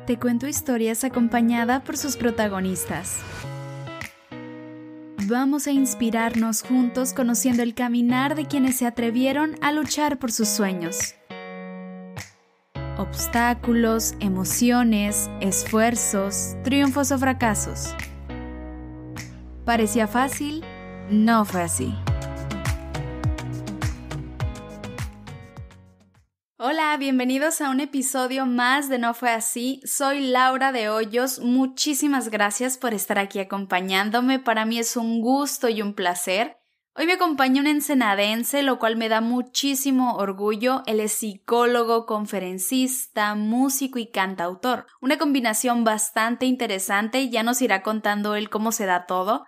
Te cuento historias acompañada por sus protagonistas. Vamos a inspirarnos juntos conociendo el caminar de quienes se atrevieron a luchar por sus sueños. Obstáculos, emociones, esfuerzos, triunfos o fracasos. ¿Parecía fácil? No fue así. Hola, bienvenidos a un episodio más de No Fue Así. Soy Laura de Hoyos. Muchísimas gracias por estar aquí acompañándome. Para mí es un gusto y un placer. Hoy me acompaña un ensenadense, lo cual me da muchísimo orgullo. Él es psicólogo, conferencista, músico y cantautor. Una combinación bastante interesante. Ya nos irá contando él cómo se da todo.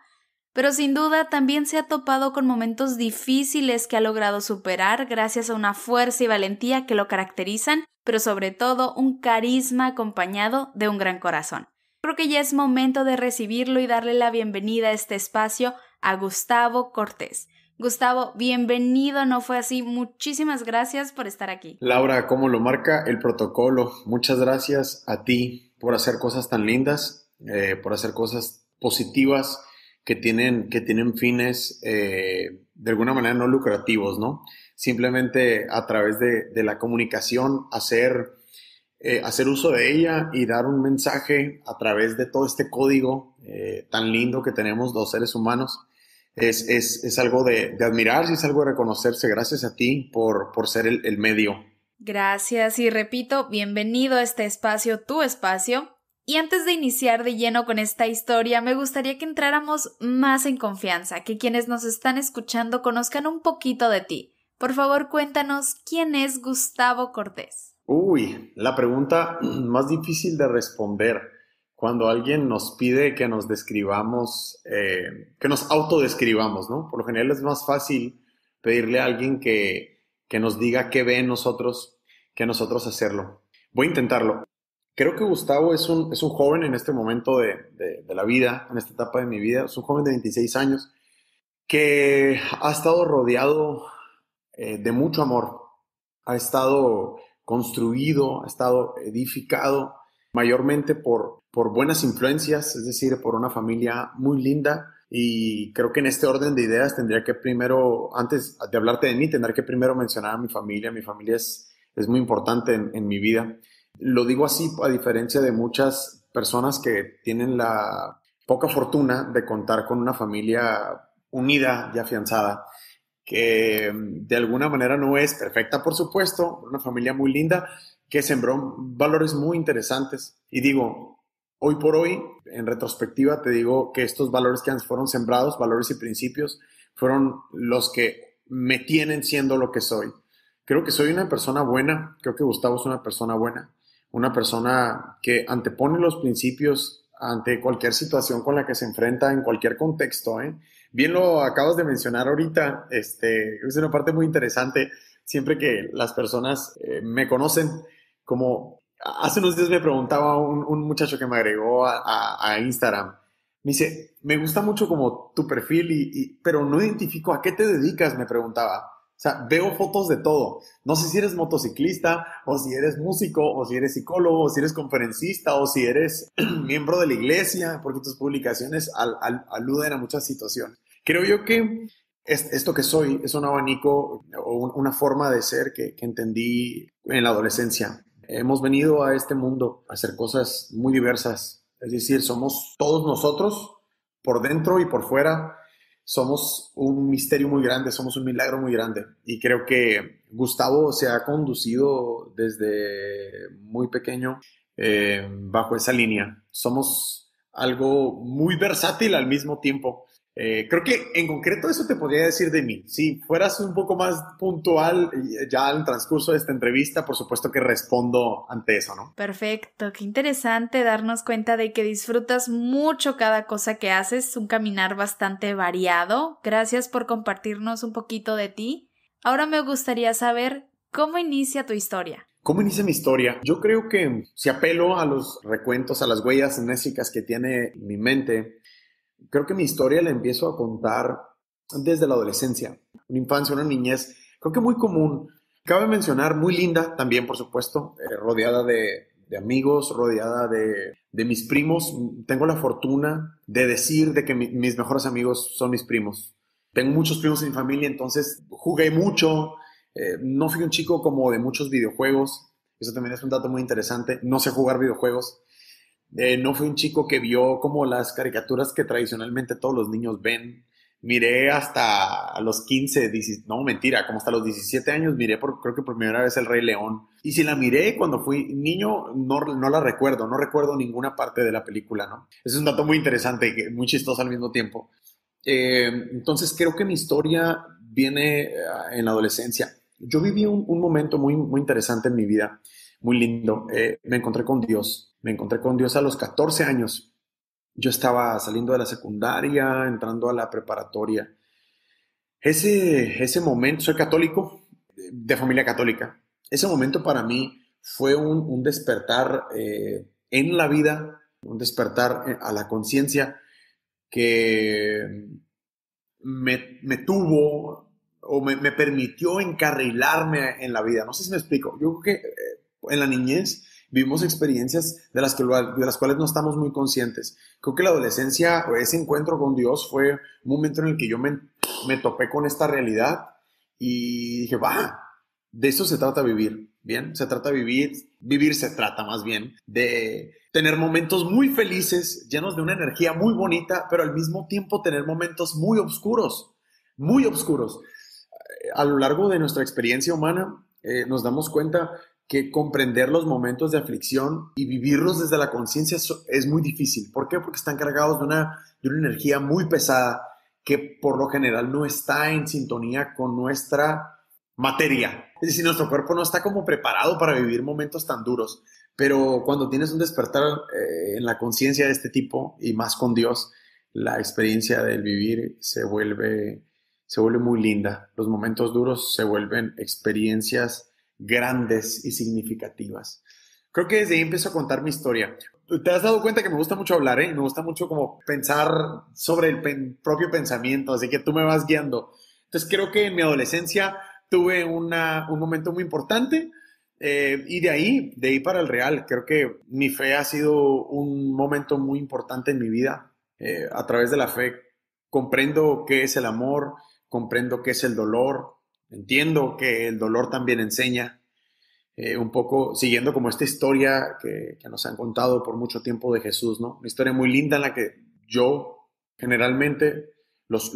Pero sin duda también se ha topado con momentos difíciles que ha logrado superar gracias a una fuerza y valentía que lo caracterizan, pero sobre todo un carisma acompañado de un gran corazón. Creo que ya es momento de recibirlo y darle la bienvenida a este espacio a Gustavo Cortés. Gustavo, bienvenido, No Fue Así. Muchísimas gracias por estar aquí. Laura, ¿cómo lo marca el protocolo? Muchas gracias a ti por hacer cosas tan lindas, por hacer cosas positivas que tienen fines de alguna manera no lucrativos, ¿no? Simplemente a través de la comunicación hacer uso de ella y dar un mensaje a través de todo este código tan lindo que tenemos los seres humanos. Es algo de admirarse, es algo de reconocerse. Gracias a ti por ser el medio. Gracias y repito, bienvenido a este espacio, tu espacio. Y antes de iniciar de lleno con esta historia, me gustaría que entráramos más en confianza, que quienes nos están escuchando conozcan un poquito de ti. Por favor, cuéntanos, ¿quién es Gustavo Cortés? La pregunta más difícil de responder cuando alguien nos pide que nos describamos, que nos autodescribamos, ¿no? Por lo general es más fácil pedirle a alguien que nos diga qué ve en nosotros, que nosotros hacerlo. Voy a intentarlo. Creo que Gustavo es un joven en este momento de la vida, en esta etapa de mi vida. Es un joven de 26 años que ha estado rodeado de mucho amor. Ha estado construido, ha estado edificado mayormente por buenas influencias, es decir, por una familia muy linda. Y creo que en este orden de ideas tendría que primero, antes de hablarte de mí, tendría que primero mencionar a mi familia. Mi familia es muy importante en mi vida. Lo digo así a diferencia de muchas personas que tienen la poca fortuna de contar con una familia unida y afianzada, que de alguna manera no es perfecta, por supuesto, una familia muy linda que sembró valores muy interesantes. Y digo, hoy por hoy, en retrospectiva, te digo que estos valores que fueron sembrados, valores y principios, fueron los que me tienen siendo lo que soy. Creo que soy una persona buena, creo que Gustavo es una persona buena. Una persona que antepone los principios ante cualquier situación con la que se enfrenta en cualquier contexto, ¿eh? Bien lo acabas de mencionar ahorita, es una parte muy interesante. Siempre que las personas me conocen, como hace unos días me preguntaba un muchacho que me agregó a Instagram, me dice, me gusta mucho como tu perfil, pero no identifico a qué te dedicas, me preguntaba. O sea, veo fotos de todo. No sé si eres motociclista, o si eres músico, o si eres psicólogo, o si eres conferencista, o si eres miembro de la iglesia, porque tus publicaciones aluden a muchas situaciones. Creo yo que esto que soy es un abanico o una forma de ser que entendí en la adolescencia. Hemos venido a este mundo a hacer cosas muy diversas. Es decir, somos todos nosotros, por dentro y por fuera. Somos un misterio muy grande, somos un milagro muy grande. Y creo que Gustavo se ha conducido desde muy pequeño bajo esa línea. Somos algo muy versátil al mismo tiempo. Creo que en concreto eso te podría decir de mí. Si fueras un poco más puntual ya en el transcurso de esta entrevista, por supuesto que respondo ante eso, ¿no? Perfecto, qué interesante darnos cuenta de que disfrutas mucho cada cosa que haces, un caminar bastante variado. Gracias por compartirnos un poquito de ti. Ahora me gustaría saber cómo inicia tu historia. ¿Cómo inicia mi historia? Yo creo que si apelo a los recuentos, a las huellas amnésicas que tiene mi mente, creo que mi historia la empiezo a contar desde la adolescencia, una infancia, una niñez, creo que muy común. Cabe mencionar, muy linda también, por supuesto, rodeada de de amigos, rodeada de mis primos. Tengo la fortuna de decir de que mis mejores amigos son mis primos. Tengo muchos primos en mi familia, entonces jugué mucho. No fui un chico como de muchos videojuegos. Eso también es un dato muy interesante. No sé jugar videojuegos. No fui un chico que vio como las caricaturas que tradicionalmente todos los niños ven. Miré hasta a los 15, no, mentira, como hasta los 17 años miré creo que por primera vez El Rey León. Y si la miré cuando fui niño, no la recuerdo, no recuerdo ninguna parte de la película, ¿no? Ese es un dato muy interesante, muy chistoso al mismo tiempo. Entonces creo que mi historia viene en la adolescencia. Yo viví un momento muy, muy interesante en mi vida, muy lindo. Me encontré con Dios. Me encontré con Dios a los 14 años. Yo estaba saliendo de la secundaria, entrando a la preparatoria. Ese momento, soy católico, de familia católica. Ese momento para mí fue un despertar en la vida, un despertar a la conciencia que me tuvo o me permitió encarrilarme en la vida. No sé si me explico. Yo creo que en la niñez vivimos experiencias de las cuales no estamos muy conscientes. Creo que la adolescencia o ese encuentro con Dios fue un momento en el que yo me topé con esta realidad y dije, de eso se trata vivir, ¿bien? Se trata vivir se trata más bien de tener momentos muy felices, llenos de una energía muy bonita, pero al mismo tiempo tener momentos muy oscuros, muy oscuros. A lo largo de nuestra experiencia humana nos damos cuenta que comprender los momentos de aflicción y vivirlos desde la conciencia es muy difícil. ¿Por qué? Porque están cargados de una energía muy pesada que por lo general no está en sintonía con nuestra materia. Es decir, nuestro cuerpo no está como preparado para vivir momentos tan duros. Pero cuando tienes un despertar en la conciencia de este tipo y más con Dios, la experiencia del vivir se vuelve muy linda. Los momentos duros se vuelven experiencias grandes y significativas. Creo que desde ahí empiezo a contar mi historia. Te has dado cuenta que me gusta mucho hablar, ¿eh? Me gusta mucho como pensar sobre el propio pensamiento, así que tú me vas guiando. Entonces creo que en mi adolescencia tuve un momento muy importante y de ahí para el real. Creo que mi fe ha sido un momento muy importante en mi vida. A través de la fe comprendo qué es el amor, comprendo qué es el dolor, entiendo que el dolor también enseña, un poco siguiendo como esta historia que nos han contado por mucho tiempo de Jesús, ¿no? Una historia muy linda en la que yo generalmente los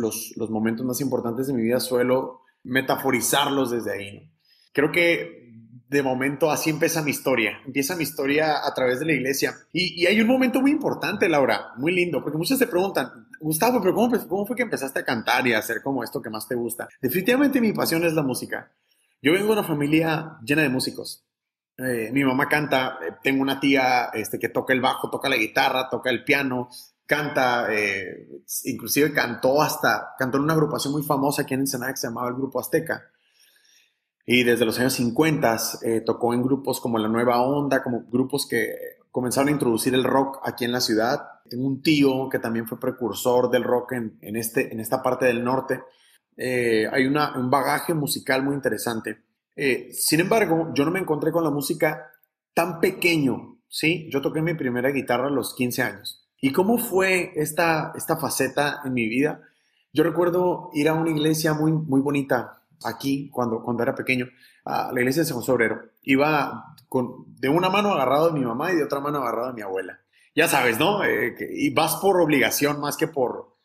momentos más importantes de mi vida suelo metaforizarlos desde ahí, ¿no? Creo que de momento así empieza mi historia. Empieza mi historia a través de la iglesia. Y hay un momento muy importante, Laura, muy lindo, porque muchos se preguntan, Gustavo, pero ¿cómo fue que empezaste a cantar y a hacer como esto que más te gusta? Definitivamente mi pasión es la música. Yo vengo de una familia llena de músicos. Mi mamá canta, tengo una tía que toca el bajo, toca la guitarra, toca el piano, canta, inclusive cantó en una agrupación muy famosa aquí en Ensenada que se llamaba el Grupo Azteca. Y desde los años 50 tocó en grupos como La Nueva Onda, como grupos que comenzaron a introducir el rock aquí en la ciudad. Tengo un tío que también fue precursor del rock en esta parte del norte. Hay un bagaje musical muy interesante. Sin embargo, yo no me encontré con la música tan pequeño, ¿sí? Yo toqué mi primera guitarra a los 15 años. ¿Y cómo fue esta faceta en mi vida? Yo recuerdo ir a una iglesia muy, muy bonita aquí cuando era pequeño, a la iglesia de San José Obrero. Iba de una mano agarrado de mi mamá y de otra mano agarrado de mi abuela. Ya sabes, ¿no? Y vas por obligación más que por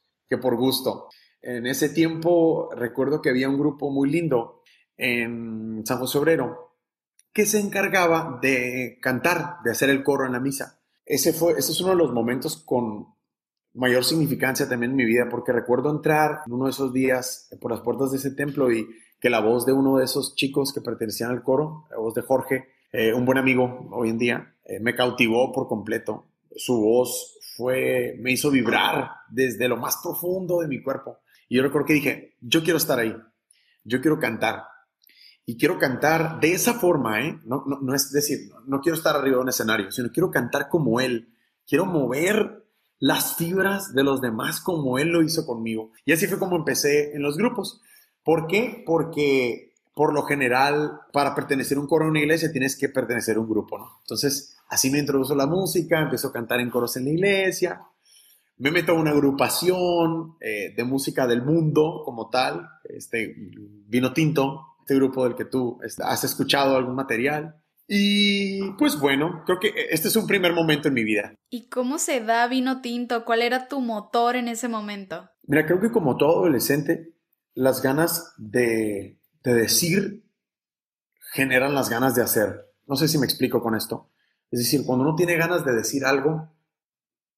gusto. En ese tiempo recuerdo que había un grupo muy lindo en San José Obrero que se encargaba de cantar, de hacer el coro en la misa. Ese es uno de los momentos con mayor significancia también en mi vida, porque recuerdo entrar en uno de esos días por las puertas de ese templo y que la voz de uno de esos chicos que pertenecían al coro, la voz de Jorge, un buen amigo hoy en día, me cautivó por completo. Su voz me hizo vibrar desde lo más profundo de mi cuerpo. Y yo recuerdo que dije, yo quiero estar ahí, yo quiero cantar. Y quiero cantar de esa forma, ¿eh? No es decir, no quiero estar arriba de un escenario, sino quiero cantar como él. Quiero mover las fibras de los demás como él lo hizo conmigo. Y así fue como empecé en los grupos. ¿Por qué? Porque por lo general, para pertenecer a un coro en una iglesia tienes que pertenecer a un grupo, ¿no? Entonces, Así me introdujo la música, empiezo a cantar en coros en la iglesia, me meto a una agrupación de música del mundo como tal, Vino Tinto, este grupo del que tú has escuchado algún material. Y pues bueno, creo que este es un primer momento en mi vida. ¿Y cómo se da Vino Tinto? ¿Cuál era tu motor en ese momento? Mira, creo que como todo adolescente, las ganas de decir generan las ganas de hacer. No sé si me explico con esto. Es decir, cuando uno tiene ganas de decir algo,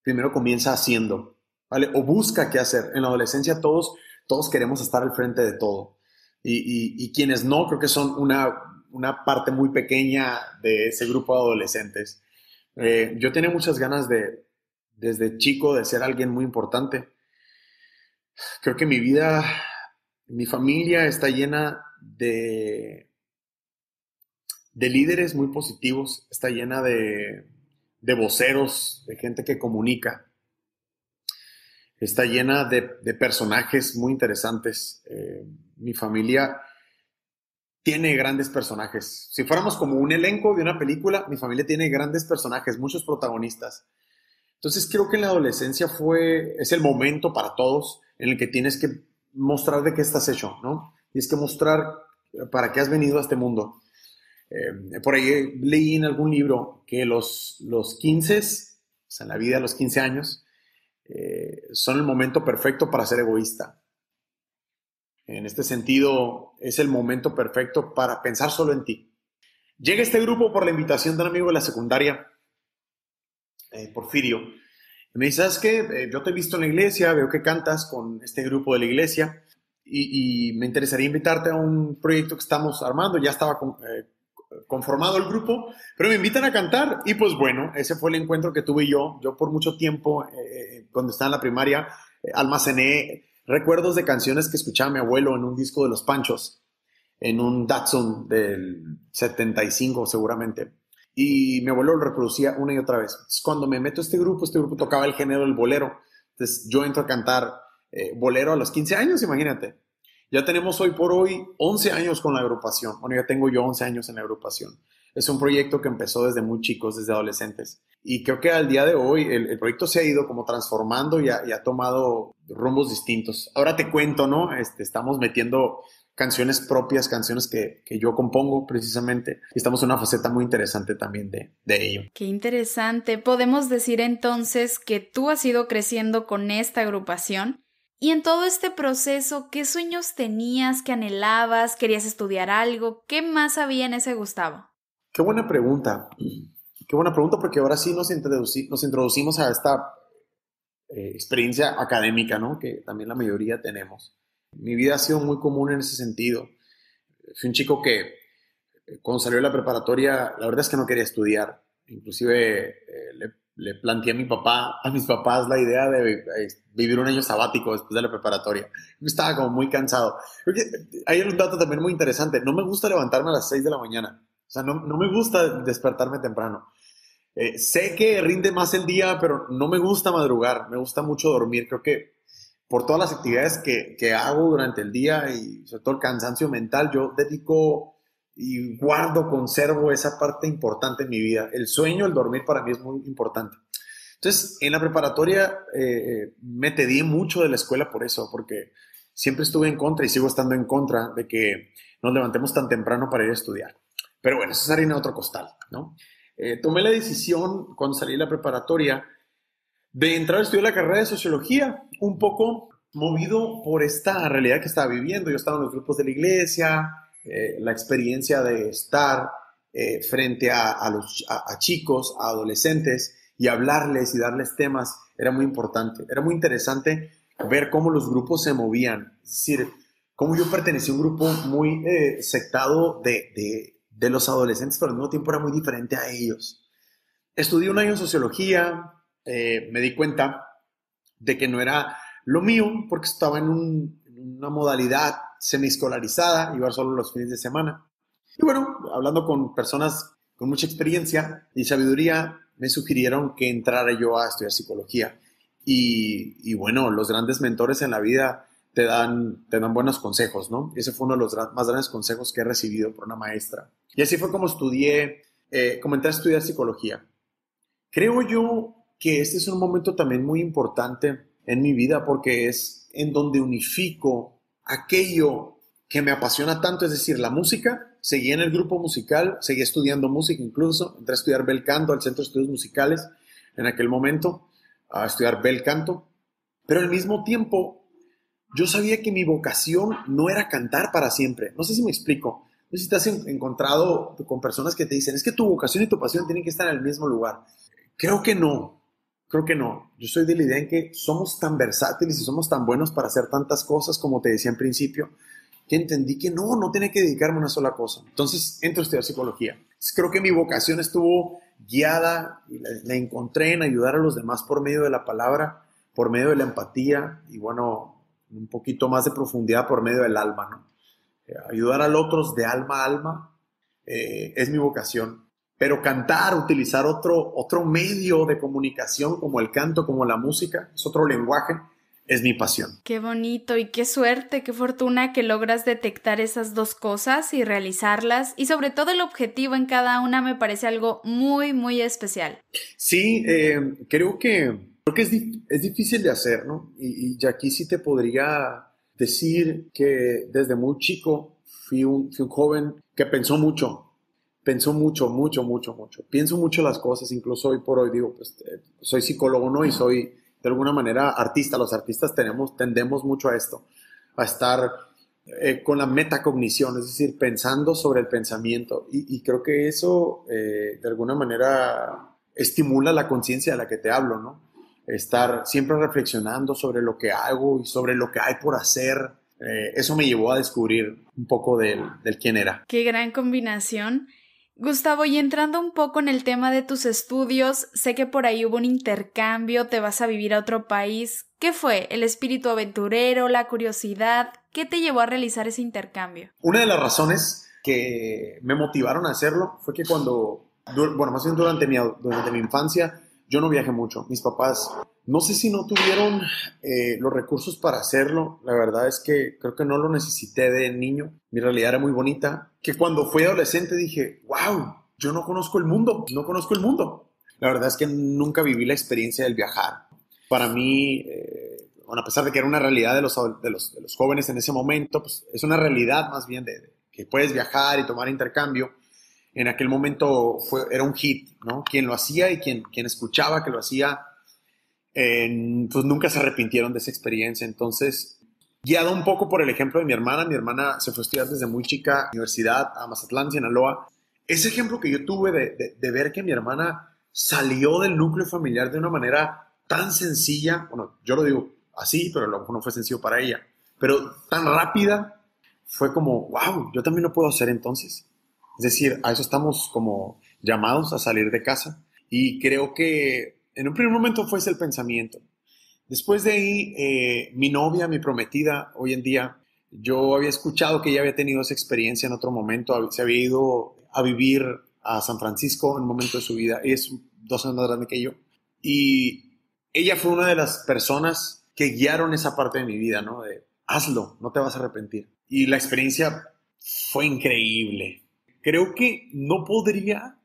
primero comienza haciendo, ¿vale? O busca qué hacer. En la adolescencia todos queremos estar al frente de todo. Y quienes no, creo que son una parte muy pequeña de ese grupo de adolescentes. Yo tenía muchas ganas desde chico, de ser alguien muy importante. Creo que mi familia está llena de líderes muy positivos, está llena de voceros, de gente que comunica, está llena de personajes muy interesantes. Mi familia tiene grandes personajes. Si fuéramos como un elenco de una película, mi familia tiene grandes personajes, muchos protagonistas. Entonces creo que en la adolescencia es el momento para todos en el que tienes que mostrar de qué estás hecho, ¿no? Tienes que mostrar para qué has venido a este mundo. Por ahí leí en algún libro que los 15, o sea, en la vida de los 15 años, son el momento perfecto para ser egoísta. En este sentido, es el momento perfecto para pensar solo en ti. Llega este grupo por la invitación de un amigo de la secundaria, Porfirio, y me dice, ¿sabes qué? Yo te he visto en la iglesia, veo que cantas con este grupo de la iglesia y me interesaría invitarte a un proyecto que estamos armando. Ya estaba conformado el grupo, pero me invitan a cantar y pues bueno, ese fue el encuentro que tuve yo. Yo por mucho tiempo, cuando estaba en la primaria, almacené recuerdos de canciones que escuchaba mi abuelo en un disco de Los Panchos, en un Datsun del 75 seguramente. Y mi abuelo lo reproducía una y otra vez. Entonces, cuando me meto a este grupo tocaba el género del bolero. Entonces yo entro a cantar bolero a los 15 años, imagínate. Ya tenemos hoy por hoy 11 años con la agrupación. Bueno, ya tengo yo 11 años en la agrupación. Es un proyecto que empezó desde muy chicos, desde adolescentes. Y creo que al día de hoy el proyecto se ha ido como transformando y ha tomado rumbos distintos. Ahora te cuento, ¿no? Estamos metiendo canciones propias, canciones que yo compongo precisamente. Y estamos en una faceta muy interesante también de ello. Qué interesante. Podemos decir entonces que tú has ido creciendo con esta agrupación. Y en todo este proceso, ¿qué sueños tenías, qué anhelabas, querías estudiar algo? ¿Qué más había en ese Gustavo? Qué buena pregunta. Qué buena pregunta, porque ahora sí nos introducimos a esta experiencia académica, ¿no? Que también la mayoría tenemos. Mi vida ha sido muy común en ese sentido. Fui un chico que cuando salió de la preparatoria, la verdad es que no quería estudiar. Inclusive le planteé a mis papás la idea de vivir un año sabático después de la preparatoria. Yo estaba como muy cansado. Hay un dato también muy interesante. No me gusta levantarme a las 6 de la mañana. O sea, no me gusta despertarme temprano. Sé que rinde más el día, pero no me gusta madrugar. Me gusta mucho dormir. Creo que por todas las actividades que hago durante el día y sobre todo el cansancio mental, yo dedico y conservo esa parte importante en mi vida. El sueño, el dormir para mí es muy importante. Entonces, en la preparatoria me tedí mucho de la escuela por eso, porque siempre estuve en contra y sigo estando en contra de que nos levantemos tan temprano para ir a estudiar. Pero bueno, eso es harina de otro costal, ¿no? Tomé la decisión cuando salí de la preparatoria de entrar a estudiar la carrera de sociología, un poco movido por esta realidad que estaba viviendo. Yo estaba en los grupos de la iglesia, la experiencia de estar frente a chicos, a adolescentes y hablarles y darles temas era muy importante. Era muy interesante ver cómo los grupos se movían. Es decir, cómo yo pertenecía a un grupo muy sectado de los adolescentes, pero al mismo tiempo era muy diferente a ellos. Estudié un año en sociología, me di cuenta de que no era lo mío porque estaba en una modalidad semiescolarizada, iba solo los fines de semana. Y bueno, hablando con personas con mucha experiencia y sabiduría, me sugirieron que entrara yo a estudiar psicología. Y bueno, los grandes mentores en la vida te dan buenos consejos, ¿no? Ese fue uno de los más grandes consejos que he recibido por una maestra. Y así fue como entré a estudiar psicología. Creo yo que este es un momento también muy importante en mi vida porque es en donde unifico aquello que me apasiona tanto, es decir, la música. Seguí en el grupo musical, seguí estudiando música incluso, entré a estudiar bel canto al Centro de Estudios Musicales en aquel momento, a estudiar bel canto, pero al mismo tiempo yo sabía que mi vocación no era cantar para siempre. No sé si me explico. No sé si te has encontrado con personas que te dicen, es que tu vocación y tu pasión tienen que estar en el mismo lugar. Creo que no, creo que no. Yo soy de la idea en que somos tan versátiles y somos tan buenos para hacer tantas cosas, como te decía en principio, que entendí que no tenía que dedicarme a una sola cosa. Entonces entro a estudiar psicología. Entonces, creo que mi vocación estuvo guiada y la encontré en ayudar a los demás por medio de la palabra, por medio de la empatía y bueno, un poquito más de profundidad por medio del alma, ¿no? Ayudar a los otros de alma a alma es mi vocación. Pero cantar, utilizar otro medio de comunicación como el canto, como la música, es otro lenguaje, es mi pasión. Qué bonito y qué suerte, qué fortuna que logras detectar esas dos cosas y realizarlas, y sobre todo el objetivo en cada una me parece algo muy, muy especial. Sí, creo que es difícil de hacer, ¿no? Y aquí sí te podría decir que desde muy chico fui un joven que pensó mucho. Pienso mucho las cosas, incluso hoy por hoy digo, pues soy psicólogo, ¿no? Y soy de alguna manera artista. Los artistas tendemos mucho a esto, a estar con la metacognición, es decir, pensando sobre el pensamiento. Y creo que eso de alguna manera estimula la conciencia de la que te hablo, ¿no? Estar siempre reflexionando sobre lo que hago y sobre lo que hay por hacer. Eso me llevó a descubrir un poco del quién era. Qué gran combinación. Gustavo, y entrando un poco en el tema de tus estudios, sé que por ahí hubo un intercambio, te vas a vivir a otro país. ¿Qué fue? ¿El espíritu aventurero, la curiosidad? ¿Qué te llevó a realizar ese intercambio? Una de las razones que me motivaron a hacerlo fue que más bien durante mi infancia, yo no viajé mucho. Mis papás, no sé si no tuvieron los recursos para hacerlo. La verdad es que creo que no lo necesité de niño. Mi realidad era muy bonita. Que cuando fui adolescente dije, wow, yo no conozco el mundo, no conozco el mundo. La verdad es que nunca viví la experiencia del viajar. Para mí, bueno, a pesar de que era una realidad de los jóvenes en ese momento, pues es una realidad más bien de que puedes viajar y tomar intercambio. En aquel momento era un hit, ¿no? Quien lo hacía y quien escuchaba que lo hacía, pues nunca se arrepintieron de esa experiencia. Entonces, guiado un poco por el ejemplo de mi hermana se fue a estudiar desde muy chica a la universidad a Mazatlán, Sinaloa. Ese ejemplo que yo tuve de ver que mi hermana salió del núcleo familiar de una manera tan sencilla, bueno, yo lo digo así, pero a lo mejor no fue sencillo para ella, pero tan rápida, fue como, wow, yo también lo puedo hacer entonces. Es decir, a eso estamos como llamados a salir de casa. Y creo que en un primer momento fue ese el pensamiento. Después de ahí, mi novia, mi prometida, hoy en día, yo había escuchado que ella había tenido esa experiencia en otro momento, se había ido a vivir a San Francisco en un momento de su vida. Ella es 2 años más grande que yo. Y ella fue una de las personas que guiaron esa parte de mi vida, ¿no? De hazlo, no te vas a arrepentir. Y la experiencia fue increíble. Creo que no podría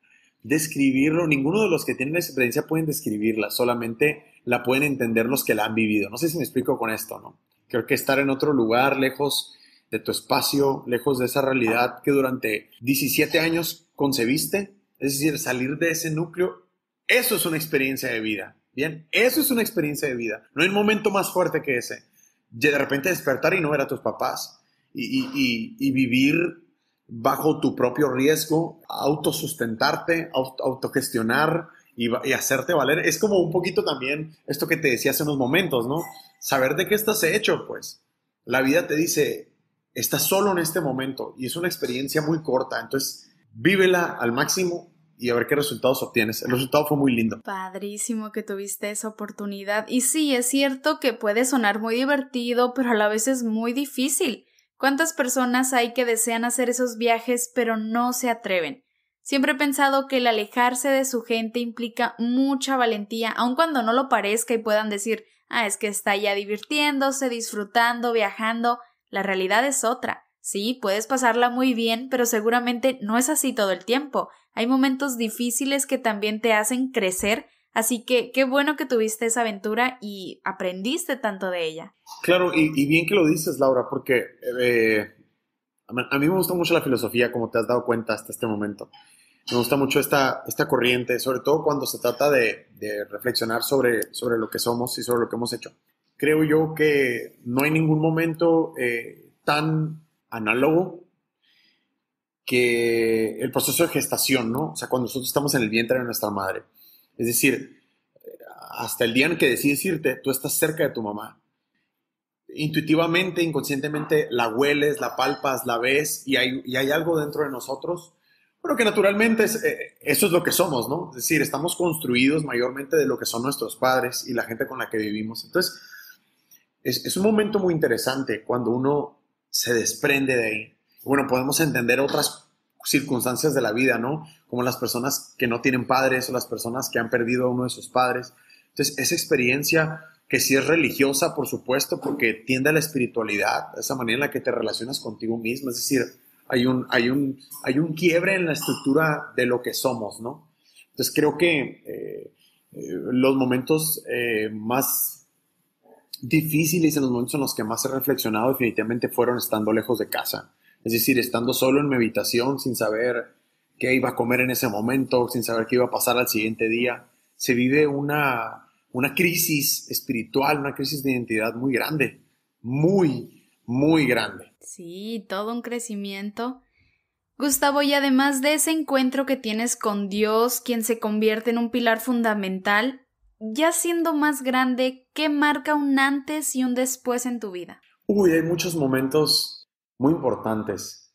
describirlo, ninguno de los que tienen la experiencia pueden describirla, solamente la pueden entender los que la han vivido. No sé si me explico con esto, ¿no? Creo que estar en otro lugar, lejos de tu espacio, lejos de esa realidad que durante 17 años concebiste, es decir, salir de ese núcleo, eso es una experiencia de vida, ¿bien? Eso es una experiencia de vida. No hay un momento más fuerte que ese. De repente despertar y no ver a tus papás y vivir bajo tu propio riesgo, autosustentarte, autogestionar y hacerte valer. Es como un poquito también esto que te decía hace unos momentos, ¿no? Saber de qué estás hecho, pues. La vida te dice, estás solo en este momento y es una experiencia muy corta, entonces vívela al máximo y a ver qué resultados obtienes. El resultado fue muy lindo. Padrísimo que tuviste esa oportunidad. Y sí, es cierto que puede sonar muy divertido, pero a la vez es muy difícil. ¿Cuántas personas hay que desean hacer esos viajes pero no se atreven? Siempre he pensado que el alejarse de su gente implica mucha valentía, aun cuando no lo parezca y puedan decir, es que está ya divirtiéndose, disfrutando, viajando. La realidad es otra. Sí, puedes pasarla muy bien, pero seguramente no es así todo el tiempo. Hay momentos difíciles que también te hacen crecer, Así que qué bueno que tuviste esa aventura y aprendiste tanto de ella. Claro, y bien que lo dices, Laura, porque a mí me gusta mucho la filosofía, como te has dado cuenta hasta este momento. Me gusta mucho esta corriente, sobre todo cuando se trata de reflexionar sobre lo que somos y sobre lo que hemos hecho. Creo yo que no hay ningún momento tan análogo que el proceso de gestación, ¿no? O sea, cuando nosotros estamos en el vientre de nuestra madre. Es decir, hasta el día en que decides irte, tú estás cerca de tu mamá. Intuitivamente, inconscientemente, la hueles, la palpas, la ves y hay algo dentro de nosotros. Bueno, que naturalmente eso es lo que somos, ¿no? Es decir, estamos construidos mayormente de lo que son nuestros padres y la gente con la que vivimos. Entonces, es un momento muy interesante cuando uno se desprende de ahí. Bueno, podemos entender otras circunstancias de la vida, ¿no? Como las personas que no tienen padres o las personas que han perdido a uno de sus padres. Entonces, esa experiencia que sí es religiosa, por supuesto, porque tiende a la espiritualidad, esa manera en la que te relacionas contigo mismo. Es decir, hay un quiebre en la estructura de lo que somos, ¿no? Entonces, creo que los momentos más difíciles, en los momentos en los que más he reflexionado, definitivamente fueron estando lejos de casa. Es decir, estando solo en mi habitación sin saber qué iba a comer en ese momento, sin saber qué iba a pasar al siguiente día. Se vive una crisis espiritual, una crisis de identidad muy grande, muy, muy grande. Sí, todo un crecimiento. Gustavo, y además de ese encuentro que tienes con Dios, quien se convierte en un pilar fundamental, ya siendo más grande, ¿qué marca un antes y un después en tu vida? Uy, hay muchos momentos muy importantes.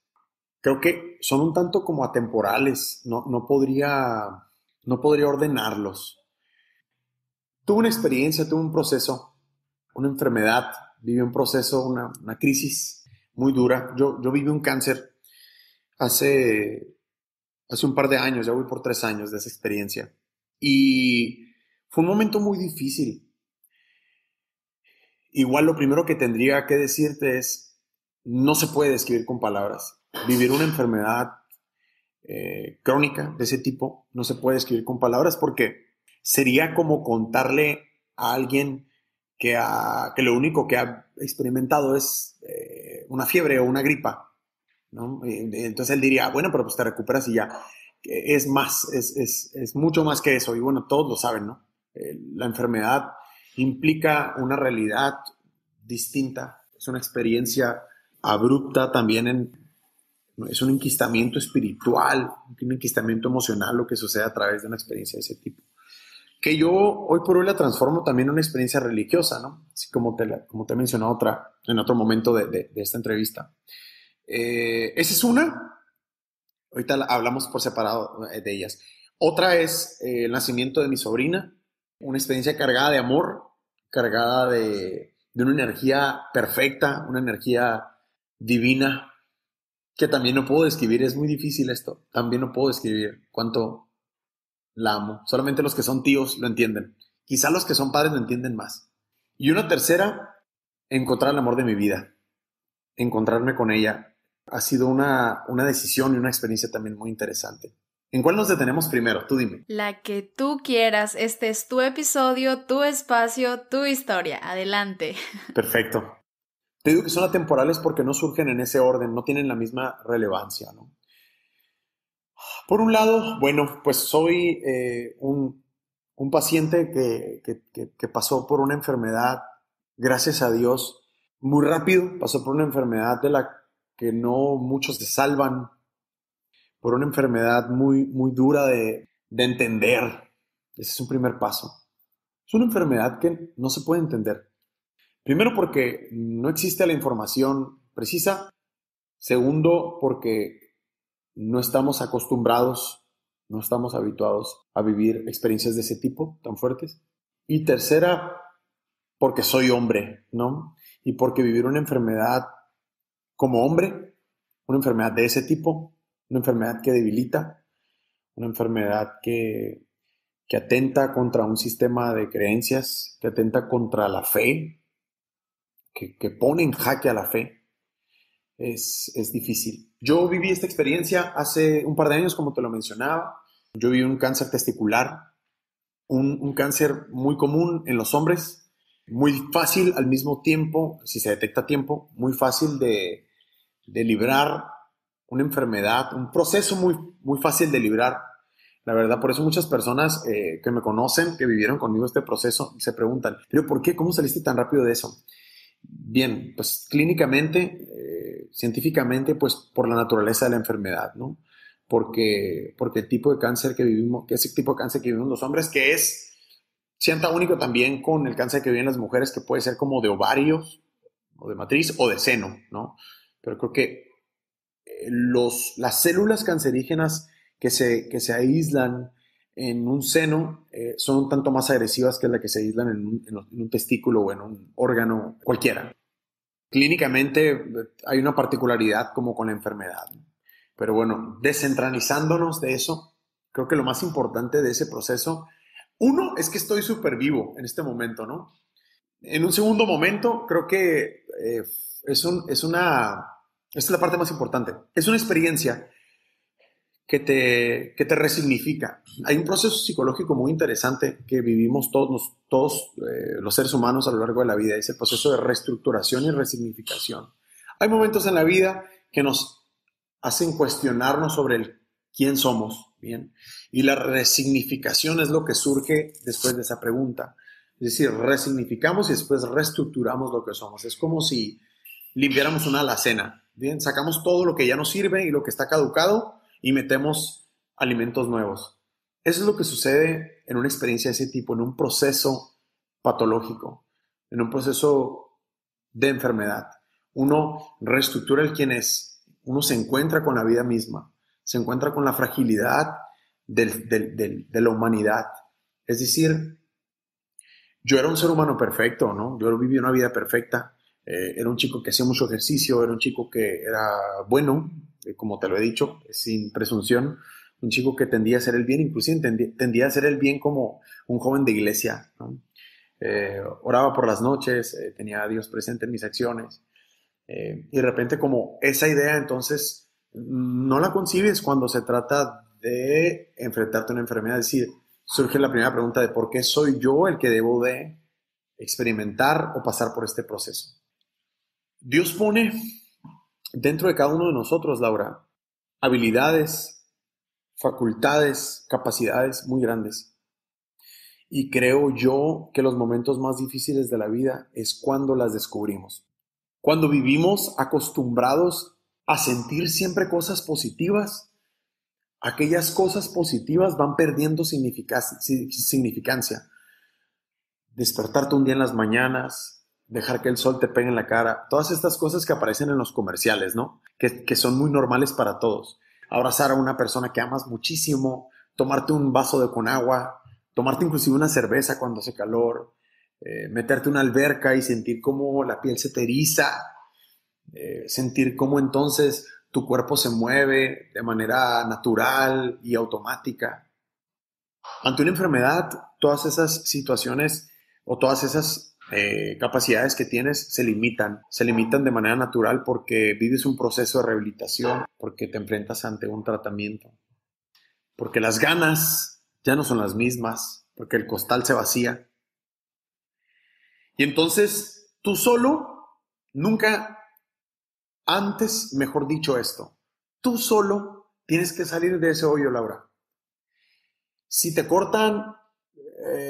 Creo que son un tanto como atemporales. No podría ordenarlos. Tuve una experiencia, tuve un proceso, una enfermedad, viví un proceso, una crisis muy dura. Yo viví un cáncer hace, hace un par de años, ya voy por 3 años de esa experiencia. Y fue un momento muy difícil. Igual lo primero que tendría que decirte es, no se puede describir con palabras. Vivir una enfermedad crónica de ese tipo no se puede describir con palabras porque sería como contarle a alguien que lo único que ha experimentado es una fiebre o una gripa, ¿no? Entonces él diría, bueno, pero pues te recuperas y ya. Es más, es mucho más que eso. Y bueno, todos lo saben, ¿no? La enfermedad implica una realidad distinta, es una experiencia abrupta también es un enquistamiento espiritual, un enquistamiento emocional lo que sucede a través de una experiencia de ese tipo. Que yo hoy por hoy la transformo también en una experiencia religiosa, ¿no? Así como te he mencionado en otro momento de esta entrevista. Esa es una. Ahorita hablamos por separado de ellas. Otra es el nacimiento de mi sobrina, una experiencia cargada de amor, cargada de una energía perfecta, una energía divina, que también no puedo describir, es muy difícil esto, también no puedo describir cuánto la amo. Solamente los que son tíos lo entienden. Quizá los que son padres lo entienden más. Y una tercera, encontrar el amor de mi vida, encontrarme con ella. Ha sido una decisión y una experiencia también muy interesante. ¿En cuál nos detenemos primero? Tú dime. La que tú quieras, este es tu episodio, tu espacio, tu historia. Adelante. Perfecto. Te digo que son atemporales porque no surgen en ese orden, no tienen la misma relevancia, ¿no? Por un lado, bueno, pues soy un paciente que pasó por una enfermedad, gracias a Dios, muy rápido, pasó por una enfermedad de la que no muchos se salvan, por una enfermedad muy, muy dura de entender. Ese es un primer paso. Es una enfermedad que no se puede entender. Primero porque no existe la información precisa. Segundo porque no estamos acostumbrados, no estamos habituados a vivir experiencias de ese tipo tan fuertes. Y tercera, porque soy hombre, ¿no? Y porque vivir una enfermedad como hombre, una enfermedad de ese tipo, una enfermedad que debilita, una enfermedad que atenta contra un sistema de creencias, que atenta contra la fe, que pone en jaque a la fe, es difícil. Yo viví esta experiencia hace un par de años, como te lo mencionaba. Yo viví un cáncer testicular, un cáncer muy común en los hombres, muy fácil al mismo tiempo, si se detecta a tiempo, muy fácil de librar una enfermedad, un proceso muy, muy fácil de librar. La verdad, por eso muchas personas que me conocen, que vivieron conmigo este proceso, se preguntan, pero ¿por qué? ¿Cómo saliste tan rápido de eso? Bien, pues clínicamente, científicamente, pues por la naturaleza de la enfermedad, ¿no? Porque el tipo de cáncer que vivimos, que ese tipo de cáncer que vivimos los hombres, que es, sienta único también con el cáncer que viven las mujeres, que puede ser como de ovarios, o de matriz, o de seno, ¿no? Pero creo que las células cancerígenas que se aíslan en un seno son un tanto más agresivas que las que se aíslan en un testículo o en un órgano cualquiera. Clínicamente hay una particularidad como con la enfermedad. Pero bueno, descentralizándonos de eso, creo que lo más importante de ese proceso, uno, es que estoy súper vivo en este momento, ¿no? En un segundo momento, creo que esta es la parte más importante. Es una experiencia que te resignifica. Hay un proceso psicológico muy interesante que vivimos todos los seres humanos a lo largo de la vida. Es el proceso de reestructuración y resignificación. Hay momentos en la vida que nos hacen cuestionarnos sobre quién somos, ¿bien? Y la resignificación es lo que surge después de esa pregunta. Es decir, resignificamos y después reestructuramos lo que somos. Es como si limpiáramos una alacena, ¿bien? Sacamos todo lo que ya no sirve y lo que está caducado y metemos alimentos nuevos. Eso es lo que sucede en una experiencia de ese tipo, en un proceso patológico, en un proceso de enfermedad. Uno reestructura el quién es, uno se encuentra con la vida misma, se encuentra con la fragilidad de la humanidad. Es decir, yo era un ser humano perfecto, ¿no? Yo viví una vida perfecta. Era un chico que hacía mucho ejercicio, era un chico que era bueno, como te lo he dicho, sin presunción, un chico que tendía a hacer el bien, inclusive tendía a hacer el bien como un joven de iglesia, ¿no? Oraba por las noches, tenía a Dios presente en mis acciones, y de repente como esa idea entonces no la concibes cuando se trata de enfrentarte a una enfermedad, es decir, surge la primera pregunta de por qué soy yo el que debo de experimentar o pasar por este proceso. Dios pone dentro de cada uno de nosotros, Laura, habilidades, facultades, capacidades muy grandes. Y creo yo que los momentos más difíciles de la vida es cuando las descubrimos. Cuando vivimos acostumbrados a sentir siempre cosas positivas, aquellas cosas positivas van perdiendo significancia. Despertarte un día en las mañanas, dejar que el sol te pegue en la cara, todas estas cosas que aparecen en los comerciales, ¿no? Que son muy normales para todos. Abrazar a una persona que amas muchísimo, tomarte un vaso con agua, tomarte inclusive una cerveza cuando hace calor, meterte en una alberca y sentir cómo la piel se te eriza, sentir cómo entonces tu cuerpo se mueve de manera natural y automática. Ante una enfermedad, todas esas situaciones o todas esas capacidades que tienes se limitan de manera natural porque vives un proceso de rehabilitación, porque te enfrentas ante un tratamiento, porque las ganas ya no son las mismas, porque el costal se vacía. Y entonces tú solo, nunca antes, mejor dicho esto, tú solo tienes que salir de ese hoyo, Laura. Si te cortan,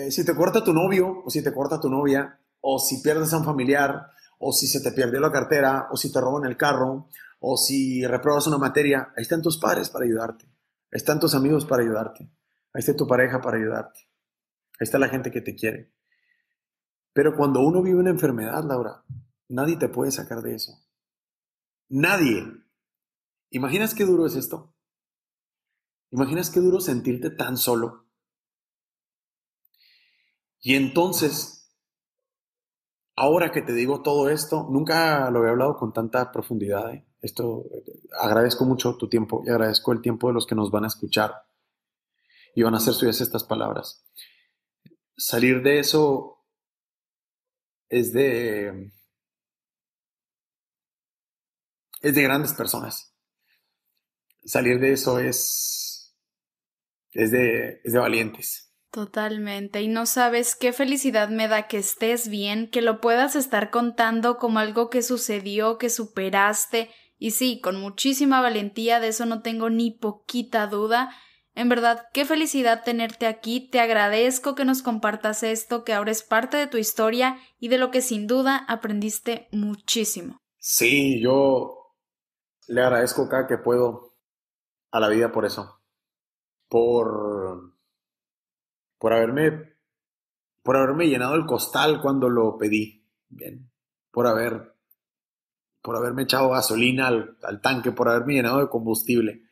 si te corta tu novio o si te corta tu novia, o si pierdes a un familiar, o si se te perdió la cartera, o si te roban el carro, o si repruebas una materia, ahí están tus padres para ayudarte, ahí están tus amigos para ayudarte, ahí está tu pareja para ayudarte, ahí está la gente que te quiere. Pero cuando uno vive una enfermedad, Laura, nadie te puede sacar de eso. Nadie. ¿Imaginas qué duro es esto? ¿Imaginas qué duro sentirte tan solo? Y entonces, ahora que te digo todo esto, nunca lo había hablado con tanta profundidad, ¿eh? Agradezco mucho tu tiempo y agradezco el tiempo de los que nos van a escuchar y van a hacer suyas estas palabras. Salir de eso es de grandes personas. Salir de eso es de valientes. Totalmente. Y no sabes qué felicidad me da que estés bien, que lo puedas estar contando como algo que sucedió, que superaste. Y sí, con muchísima valentía, de eso no tengo ni poquita duda. En verdad, qué felicidad tenerte aquí. Te agradezco que nos compartas esto, que ahora es parte de tu historia y de lo que sin duda aprendiste muchísimo. Sí, yo le agradezco cada que puedo a la vida por eso, por, por haberme, por haberme llenado el costal cuando lo pedí, bien, por haber, por haberme echado gasolina al tanque, por haberme llenado de combustible,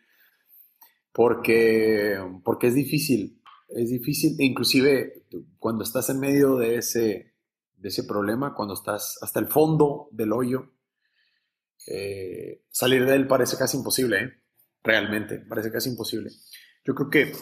porque es difícil, e inclusive cuando estás en medio de ese problema, cuando estás hasta el fondo del hoyo, salir de él parece casi imposible, ¿eh? Realmente, parece casi imposible. Yo creo que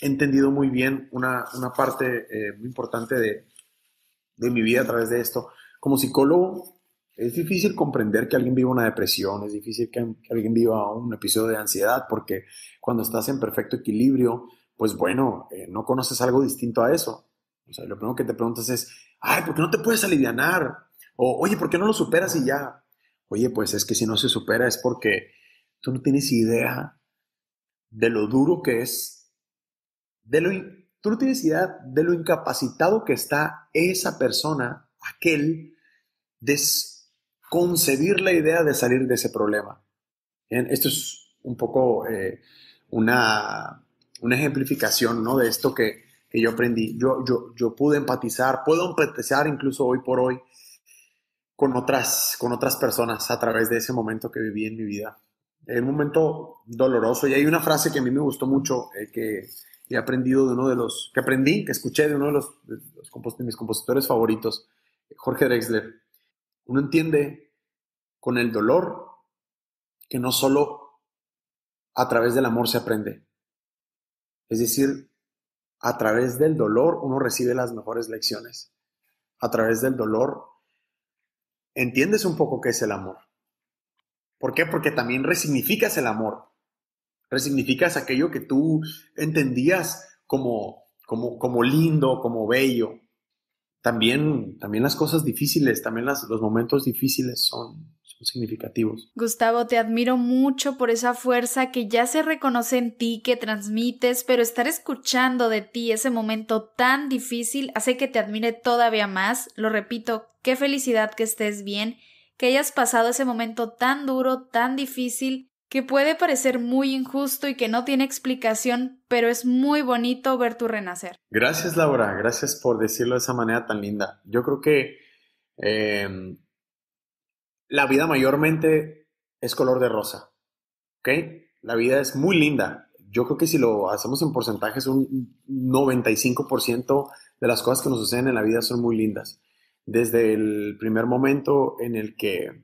he entendido muy bien una parte muy importante de mi vida a través de esto. Como psicólogo, es difícil comprender que alguien viva una depresión, es difícil que alguien viva un episodio de ansiedad, porque cuando estás en perfecto equilibrio, pues bueno, no conoces algo distinto a eso. O sea, lo primero que te preguntas es, ay, ¿por qué no te puedes alivianar? O, oye, ¿por qué no lo superas y ya? Oye, pues es que si no se supera es porque tú no tienes idea de lo duro que es, tú no tienes idea de lo incapacitado que está esa persona, aquel, de concebir la idea de salir de ese problema. Bien, esto es un poco una ejemplificación, ¿no? De esto que yo aprendí. Yo pude empatizar, puedo empatizar incluso hoy por hoy con otras personas a través de ese momento que viví en mi vida. Un momento doloroso. Y hay una frase que a mí me gustó mucho, que he aprendido de uno de los, que escuché de uno de mis compositores favoritos, Jorge Drexler. Uno entiende con el dolor que no solo a través del amor se aprende. Es decir, a través del dolor uno recibe las mejores lecciones. A través del dolor entiendes un poco qué es el amor. ¿Por qué? Porque también resignificas el amor. Resignificas aquello que tú entendías como lindo, como bello. También las cosas difíciles, también los momentos difíciles son significativos. Gustavo, te admiro mucho por esa fuerza que ya se reconoce en ti, que transmites, pero estar escuchando de ti ese momento tan difícil hace que te admire todavía más. Lo repito, qué felicidad que estés bien, que hayas pasado ese momento tan duro, tan difícil, que puede parecer muy injusto y que no tiene explicación, pero es muy bonito ver tu renacer. Gracias, Laura. Gracias por decirlo de esa manera tan linda. Yo creo que eh, la vida mayormente es color de rosa, ¿ok? La vida es muy linda. Yo creo que si lo hacemos en porcentajes, un 95% de las cosas que nos suceden en la vida son muy lindas. Desde el primer momento en el que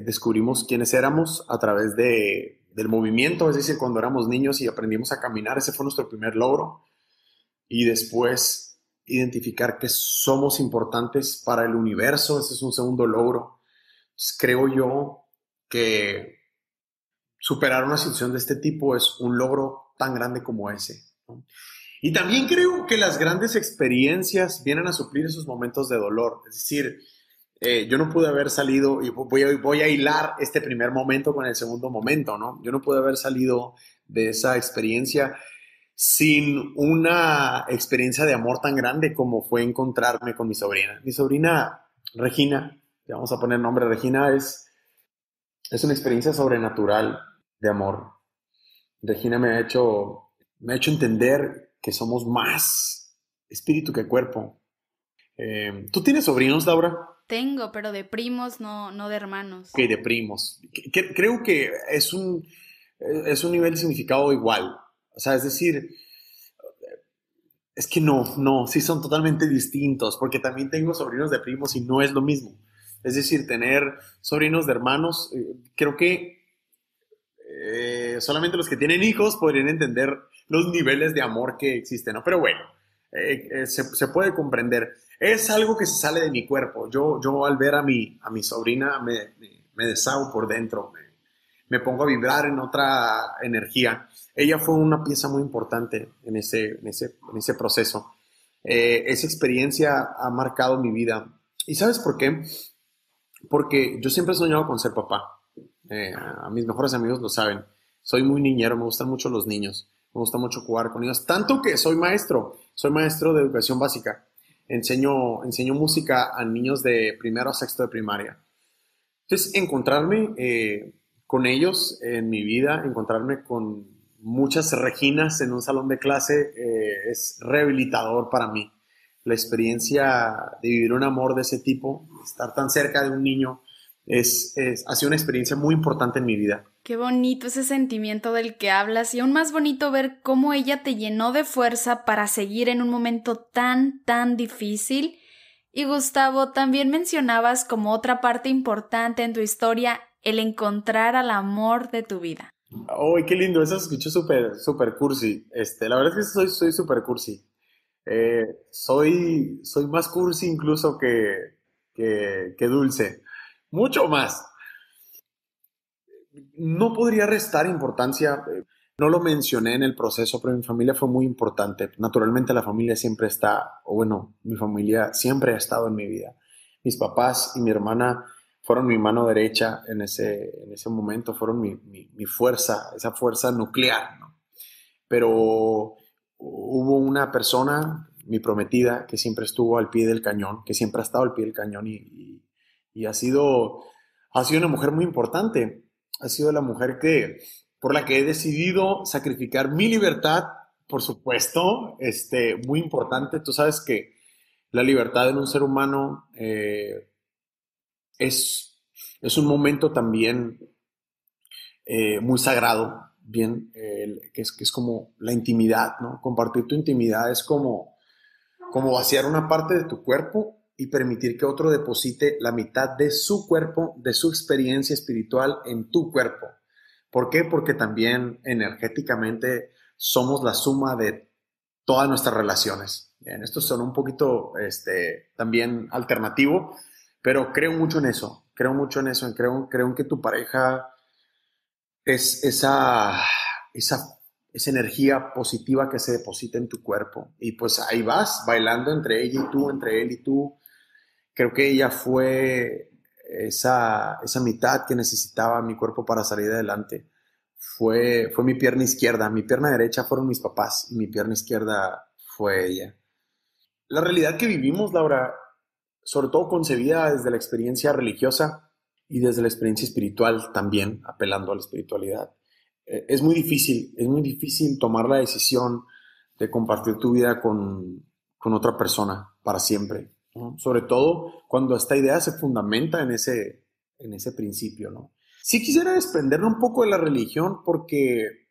descubrimos quiénes éramos a través del movimiento, es decir, cuando éramos niños y aprendimos a caminar, ese fue nuestro primer logro. Y después identificar que somos importantes para el universo, ese es un segundo logro. Entonces, creo yo que superar una situación de este tipo es un logro tan grande como ese, ¿no? Y también creo que las grandes experiencias vienen a suplir esos momentos de dolor. Es decir, yo no pude haber salido, y voy a hilar este primer momento con el segundo momento, ¿no? Yo no pude haber salido de esa experiencia sin una experiencia de amor tan grande como fue encontrarme con mi sobrina. Mi sobrina Regina, le vamos a poner nombre, Regina es una experiencia sobrenatural de amor. Regina me ha hecho entender que somos más espíritu que cuerpo. ¿Tú tienes sobrinos, Laura? Tengo, pero de primos, no de hermanos. Ok, de primos. Creo que es un nivel de significado igual. O sea, es decir, es que no, sí son totalmente distintos, porque también tengo sobrinos de primos y no es lo mismo. Es decir, tener sobrinos de hermanos, creo que solamente los que tienen hijos podrían entender los niveles de amor que existen, ¿no? Pero bueno, se puede comprender. Es algo que se sale de mi cuerpo. Yo al ver a mi sobrina me deshago por dentro, me pongo a vibrar en otra energía. Ella fue una pieza muy importante en ese proceso. Esa experiencia ha marcado mi vida. ¿Y sabes por qué? Porque yo siempre he soñado con ser papá. A mis mejores amigos lo saben. Soy muy niñero, me gustan mucho los niños. Me gusta mucho jugar con ellos. Tanto que soy maestro. Soy maestro de educación básica. Enseño música a niños de primero a sexto de primaria. Entonces, encontrarme con ellos en mi vida, encontrarme con muchas Reginas en un salón de clase es rehabilitador para mí. La experiencia de vivir un amor de ese tipo, estar tan cerca de un niño, ha sido una experiencia muy importante en mi vida. Qué bonito ese sentimiento del que hablas y aún más bonito ver cómo ella te llenó de fuerza para seguir en un momento tan, tan difícil. Y Gustavo, también mencionabas como otra parte importante en tu historia el encontrar al amor de tu vida. ¡Ay, qué lindo! Eso se escuchó súper, súper cursi. La verdad es que soy súper cursi. Soy más cursi incluso que dulce. Mucho más. No podría restar importancia, no lo mencioné en el proceso, pero mi familia fue muy importante. Naturalmente la familia siempre está, o bueno, mi familia siempre ha estado en mi vida. Mis papás y mi hermana fueron mi mano derecha en ese momento, fueron mi fuerza, esa fuerza nuclear, ¿no? Pero hubo una persona, mi prometida, que siempre estuvo al pie del cañón, que siempre ha estado al pie del cañón y ha sido una mujer muy importante. Ha sido la mujer por la que he decidido sacrificar mi libertad, por supuesto, muy importante. Tú sabes que la libertad en un ser humano es un momento también muy sagrado, bien, que es como la intimidad, ¿no? Compartir tu intimidad es como vaciar una parte de tu cuerpo y permitir que otro deposite la mitad de su cuerpo, de su experiencia espiritual en tu cuerpo. ¿Por qué? Porque también energéticamente somos la suma de todas nuestras relaciones. Bien, esto suena un poquito también alternativo, pero creo mucho en eso. Creo mucho en eso. Creo en que tu pareja es esa energía positiva que se deposita en tu cuerpo. Y pues ahí vas, bailando entre ella y tú, entre él y tú. Creo que ella fue esa mitad que necesitaba mi cuerpo para salir adelante. Fue mi pierna izquierda. Mi pierna derecha fueron mis papás y mi pierna izquierda fue ella. La realidad que vivimos, Laura, sobre todo concebida desde la experiencia religiosa y desde la experiencia espiritual también, apelando a la espiritualidad. Es muy difícil tomar la decisión de compartir tu vida con otra persona para siempre, ¿no? Sobre todo cuando esta idea se fundamenta en ese principio, ¿no? Sí quisiera desprenderme un poco de la religión porque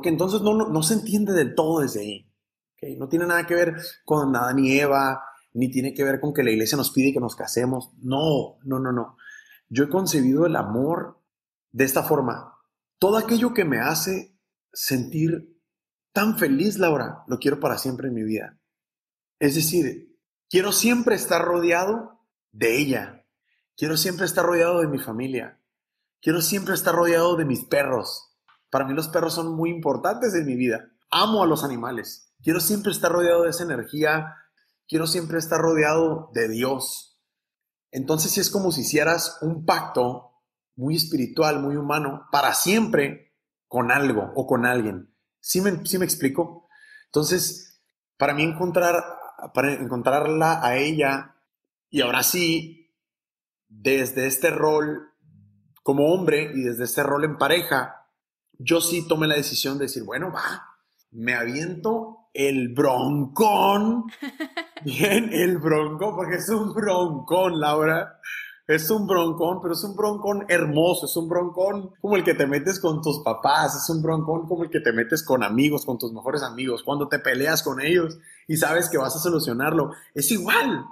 entonces no se entiende del todo desde ahí. ¿Okay? No tiene nada que ver con Adán y Eva, ni tiene que ver con que la iglesia nos pide que nos casemos. No, no, no, no. Yo he concebido el amor de esta forma. Todo aquello que me hace sentir tan feliz, Laura, lo quiero para siempre en mi vida. Es decir, quiero siempre estar rodeado de ella. Quiero siempre estar rodeado de mi familia. Quiero siempre estar rodeado de mis perros. Para mí los perros son muy importantes en mi vida. Amo a los animales. Quiero siempre estar rodeado de esa energía. Quiero siempre estar rodeado de Dios. Entonces sí es como si hicieras un pacto muy espiritual, muy humano, para siempre con algo o con alguien. ¿Sí me explico? Entonces, para mí encontrarla a ella y ahora sí, desde este rol como hombre y desde este rol en pareja, yo sí tomé la decisión de decir, bueno, me aviento el broncón. Bien, el broncón, porque es un broncón, Laura. Es un broncón, pero es un broncón hermoso, es un broncón como el que te metes con tus papás, es un broncón como el que te metes con amigos, con tus mejores amigos, cuando te peleas con ellos y sabes que vas a solucionarlo. Es igual,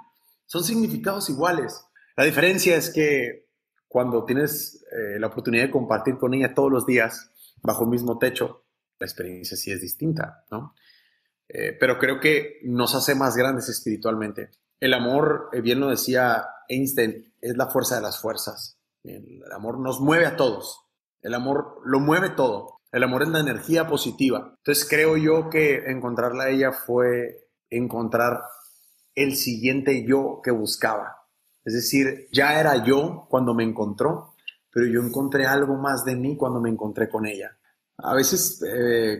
son significados iguales. La diferencia es que cuando tienes la oportunidad de compartir con ella todos los días bajo el mismo techo, la experiencia sí es distinta, ¿no? Pero creo que nos hace más grandes espiritualmente. El amor, bien lo decía Einstein, es la fuerza de las fuerzas. El amor nos mueve a todos. El amor lo mueve todo. El amor es la energía positiva. Entonces creo yo que encontrarla a ella fue encontrar el siguiente yo que buscaba. Es decir, ya era yo cuando me encontró, pero yo encontré algo más de mí cuando me encontré con ella. A veces,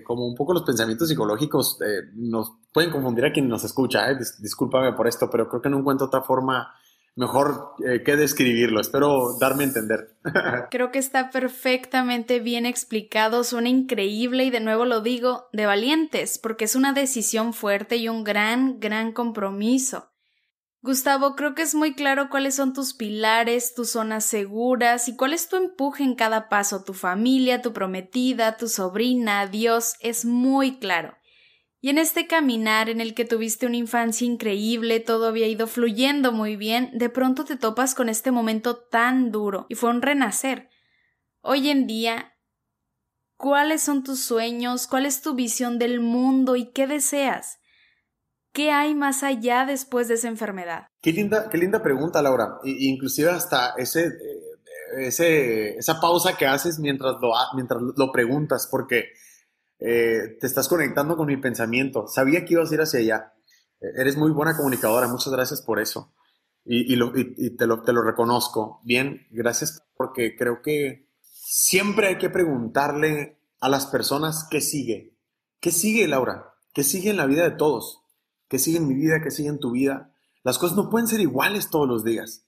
como un poco los pensamientos psicológicos nos pueden confundir a quien nos escucha. Discúlpame por esto, pero creo que no encuentro otra forma mejor que describirlo. Espero darme a entender. Creo que está perfectamente bien explicado, suena increíble y de nuevo lo digo, de valientes, porque es una decisión fuerte y un gran, gran compromiso. Gustavo, creo que es muy claro cuáles son tus pilares, tus zonas seguras y cuál es tu empuje en cada paso. Tu familia, tu prometida, tu sobrina, Dios, es muy claro. Y en este caminar en el que tuviste una infancia increíble, todo había ido fluyendo muy bien, de pronto te topas con este momento tan duro y fue un renacer. Hoy en día, ¿cuáles son tus sueños? ¿Cuál es tu visión del mundo y qué deseas? ¿Qué hay más allá después de esa enfermedad? Qué linda pregunta, Laura. Inclusive hasta esa pausa que haces mientras lo preguntas, porque te estás conectando con mi pensamiento. Sabía que ibas a ir hacia allá. Eres muy buena comunicadora. Muchas gracias por eso. Y te lo reconozco. Bien, gracias, porque creo que siempre hay que preguntarle a las personas qué sigue. ¿Qué sigue, Laura? ¿Qué sigue en la vida de todos? ¿Qué sigue en mi vida? ¿Qué sigue en tu vida? Las cosas no pueden ser iguales todos los días.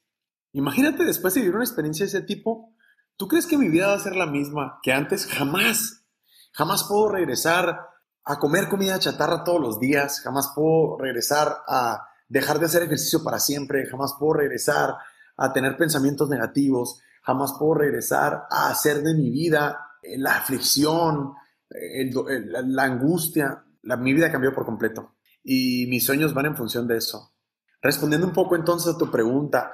Imagínate después de vivir una experiencia de ese tipo, ¿tú crees que mi vida va a ser la misma que antes? Jamás. Jamás puedo regresar a comer comida chatarra todos los días. Jamás puedo regresar a dejar de hacer ejercicio para siempre. Jamás puedo regresar a tener pensamientos negativos. Jamás puedo regresar a hacer de mi vida la aflicción, la angustia. Mi vida cambió por completo. Y mis sueños van en función de eso. Respondiendo un poco entonces a tu pregunta,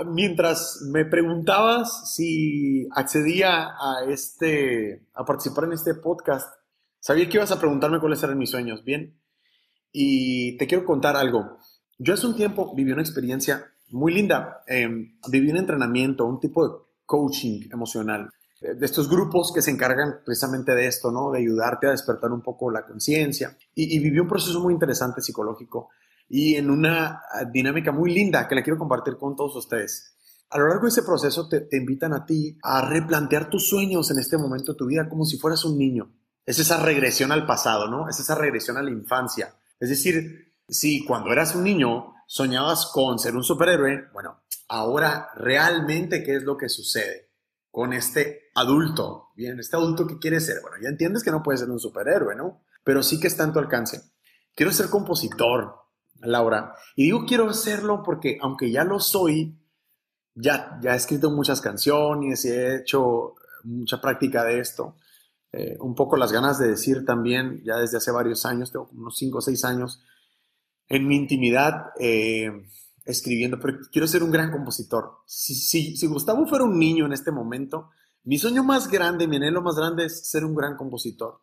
mientras me preguntabas si accedía a participar en este podcast, sabía que ibas a preguntarme cuáles eran mis sueños, ¿bien? Y te quiero contar algo. Yo hace un tiempo viví una experiencia muy linda. Viví un entrenamiento, un tipo de coaching emocional, de estos grupos que se encargan precisamente de esto, ¿no? De ayudarte a despertar un poco la conciencia. Y viví un proceso muy interesante psicológico y en una dinámica muy linda que la quiero compartir con todos ustedes. A lo largo de ese proceso te invitan a ti a replantear tus sueños en este momento de tu vida como si fueras un niño. Es esa regresión al pasado, ¿no? Es esa regresión a la infancia. Es decir, si cuando eras un niño soñabas con ser un superhéroe, bueno, ahora realmente ¿qué es lo que sucede con este adulto? Bien, este adulto que quiere ser, bueno, ya entiendes que no puedes ser un superhéroe, ¿no? Pero sí que está en tu alcance. Quiero ser compositor, Laura. Y digo quiero hacerlo porque aunque ya lo soy, ya he escrito muchas canciones y he hecho mucha práctica de esto. Un poco las ganas de decir también, ya desde hace varios años, tengo unos 5 o 6 años, en mi intimidad escribiendo, pero quiero ser un gran compositor. Si Gustavo fuera un niño en este momento, mi sueño más grande, mi anhelo más grande es ser un gran compositor.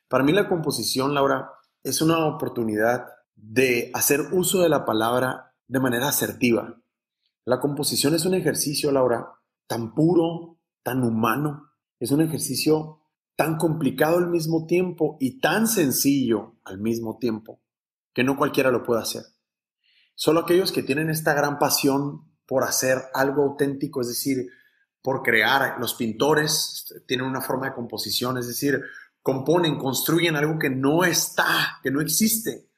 Para mí la composición, Laura, es una oportunidad de hacer uso de la palabra de manera asertiva. La composición es un ejercicio, Laura, tan puro, tan humano. Es un ejercicio tan complicado al mismo tiempo y tan sencillo al mismo tiempo que no cualquiera lo puede hacer. Solo aquellos que tienen esta gran pasión por hacer algo auténtico, es decir, por crear. Los pintores tienen una forma de composición, es decir, componen, construyen algo que no está, que no existe,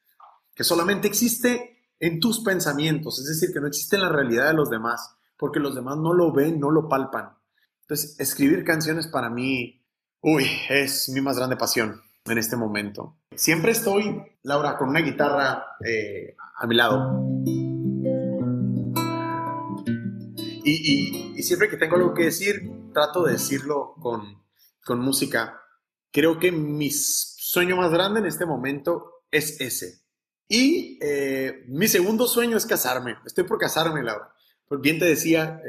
que solamente existe en tus pensamientos, es decir, que no existe en la realidad de los demás, porque los demás no lo ven, no lo palpan. Entonces, escribir canciones para mí, es mi más grande pasión en este momento. Siempre estoy, Laura, con una guitarra a mi lado. Y siempre que tengo algo que decir, trato de decirlo con música. Creo que mi sueño más grande en este momento es ese. Y mi segundo sueño es casarme. Estoy por casarme, Laura. Pues bien te decía,